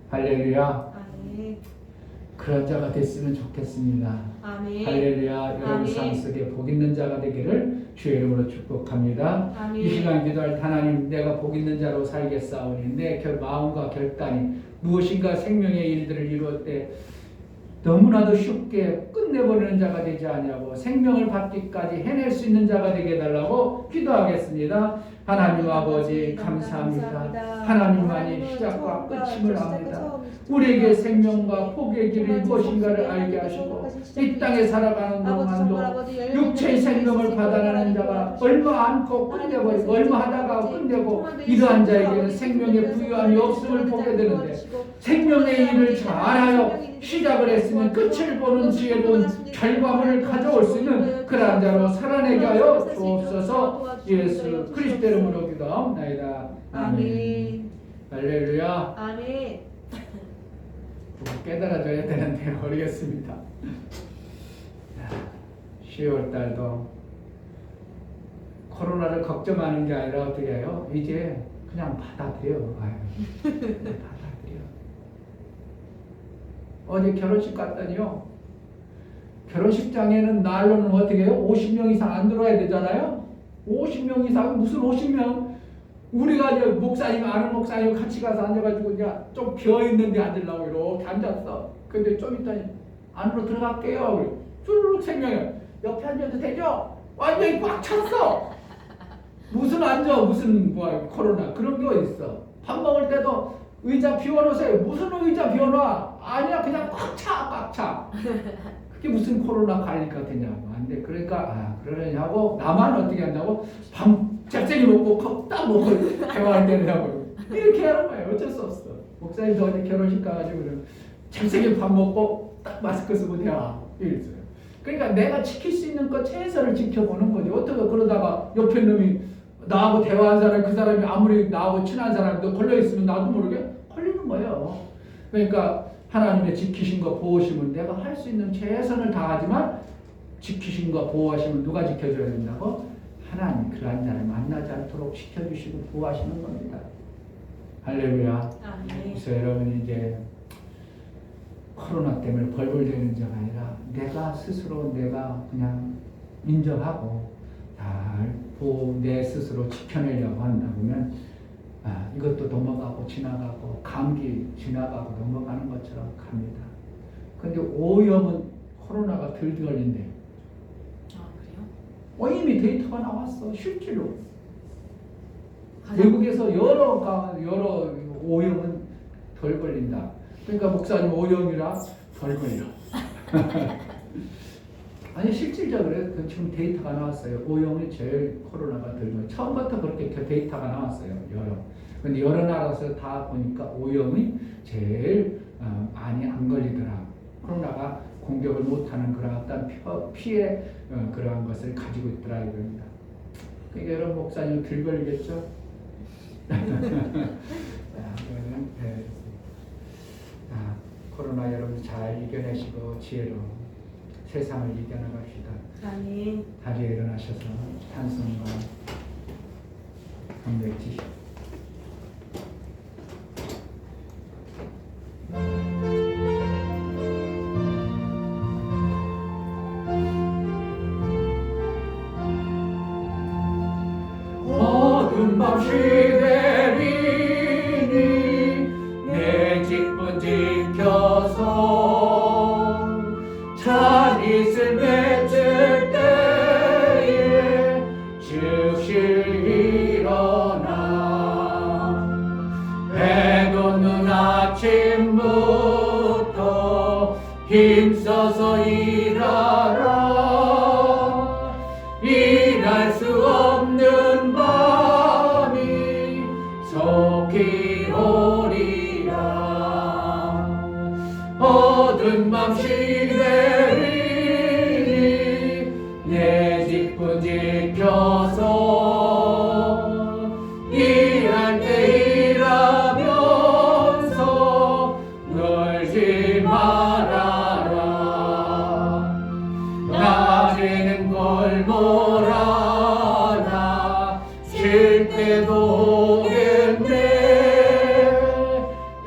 할렐루야.
아멘.
그런 자가 됐으면 좋겠습니다.
아멘.
할렐루야. 여러분
아멘.
삶 속에 복 있는 자가 되기를 주의 이름으로 축복합니다.
아멘.
이 시간 기도할 하나님 내가 복 있는 자로 살겠사오니 내 마음과 결단이 무엇인가 생명의 일들을 이루어 때 너무나도 쉽게 끝내버리는 자가 되지 아니하고 생명을 받기까지 해낼 수 있는 자가 되게 해달라고 기도하겠습니다. 하나님 아버지 감사합니다. 하나님만이 시작과 끝임을 압니다. 우리에게 생명과 복의 길이 무엇인가를 알게 하시고 이 땅에 살아가는 동안도 육체의 생명을 받아내는 자가 얼마 않고 끝내버리고 얼마 하다가 끝내고 이러한 자에게는 생명의 부유함이 없음을 보게 되는데 생명의 일을 잘하여 시작을 했으면 끝을 보는 지혜로운 결과물을 가져올 수 있는 그러한 자로 살아내게 하여 주옵소서. 예수 그리스도 이름으로 기도하옵나이다.
아멘.
할렐루야.
아멘.
깨달아져야 되는데 모르겠습니다. 10월 달도 코로나를 걱정하는 게 아니라 어떻게 해요? 이제 그냥 받아들여. 받아들여. 어제 결혼식 갔더니요. 결혼식장에는 날로는 어떻게 해요? 50명 이상 안 들어와야 되잖아요. 50명 이상 무슨 50명? 우리가 이제 목사님 아는 목사님 같이 가서 앉아가지고 이제 좀 비어 있는데 앉으려고 이렇게 앉았어. 근데 좀 있더니 안으로 들어갈게요. 쭈르륵 생명이 옆에 앉아도 되죠? 완전히 꽉 찼어. 무슨 앉아 무슨 뭐 코로나 그런 게 어딨어. 밥 먹을 때도 의자 비워놓으세요. 무슨 의자 비워놔? 아니야 그냥 꽉 차. 그게 무슨 코로나 관리가 되냐고. 안 돼. 그러니까 그러냐고 나만 어떻게 한다고 밤 짭짤이 먹고 컵딱 먹고 대화할 때냐고 이렇게 하는 거예요. 어쩔 수 없어. 목사님도 어디 결혼식 가가지고 짭짤이 밥 먹고 딱 마스크 쓰고 대화 이랬어요. 그러니까 내가 지킬 수 있는 것 최선을 지켜보는 거지. 어떻게 그러다가 옆에 놈이 나하고 대화한 사람 그 사람이 아무리 나하고 친한 사람도 걸려있으면 나도 모르게 걸리는 거예요. 그러니까 하나님의 지키신 거 보호심은 내가 할 수 있는 최선을 다하지만 지키신 거 보호하시면 누가 지켜줘야 된다고? 하나님 그러한 자를 만나지 않도록 지켜주시고 보호하시는 겁니다. 할렐루야. 그래서 여러분 이제 코로나 때문에 벌벌대는 자가 아니라 내가 스스로 내가 그냥 인정하고 잘 내 스스로 지켜내려고 한다 보면 이것도 넘어가고 지나가고 감기 지나가고 넘어가는 것처럼 갑니다. 근데 오염은 코로나가 덜 걸린대요.
그래요?
이미 데이터가 나왔어. 실제로 외국에서 여러 오염은 덜 걸린다. 그러니까 목사님 오염이라 덜 걸려. 아니 실질적으로 지금 데이터가 나왔어요. 오염이 제일 코로나가 덜 걸려. 처음부터 그렇게 데이터가 나왔어요. 근데 여러 나라에서 다 보니까 오염이 제일 많이 안 걸리더라. 코로나가 공격을 못하는 그런 어떤 피해 그러한 것을 가지고 있더라 이겁니다. 그러니까 여러분 목사님 덜 걸리겠죠? 코로나 여러분 잘 이겨내시고 지혜로 세상을 이겨나갑시다.
아멘.
다리에 일어나셔서 찬송과 감백지시. 어두운 밤 시대리니 내 직분 지켜서 자릿을 맺을 때에 즉시 일어나 해돋는 아침부터 힘써서 일하라. 일할 수 없는 밤이 속히 오리라. 어두운 밤 시대리니 내 직분 지켜서 일할 때 일하면서 놀지 말아라. 낮에는 골몰하나 쉴 때도 오겠네.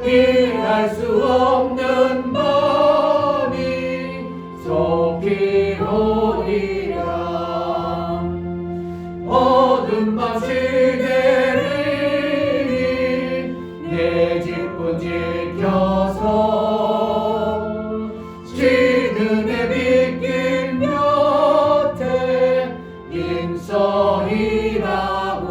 일할 수 없는 밤이 속히 오리라. 어두운 밤 시대리니 내 직분 지켜서 지는 해 빛길 곁에 힘써 일하고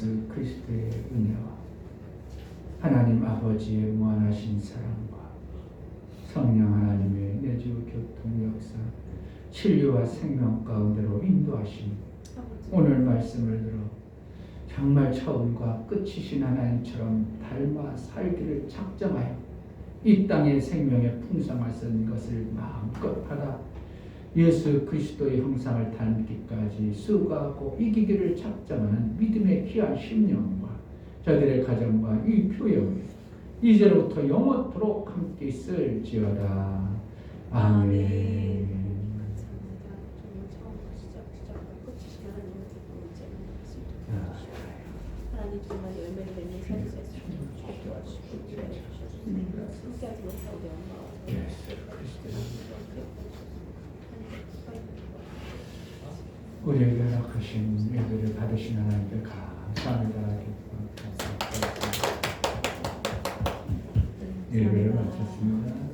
예수 그리스도의 은혜와 하나님 아버지의 무한하신 사랑과 성령 하나님의 내주 교통 역사 진리와 생명 가운데로 인도하심 오늘 말씀을 들어 정말 처음과 끝이신 하나님처럼 닮아 살기를 작정하여 이 땅의 생명의 풍성하신 것을 마음껏 받아 예수 그리스도의 형상을 닮기까지 수고하고 이기기를 작정하는 믿음의 귀한 심령과 저들의 가정과 이 교회에 이제로부터 영원토록 함께 있을지어다. 아멘.
하나님 정말 열매를 맺는 삶을 살게 도와주시고 함께하지 못하고 영광
우리에게 허락하신 예배를 받으신 하나님께 감사합니다. 예배를 마쳤습니다.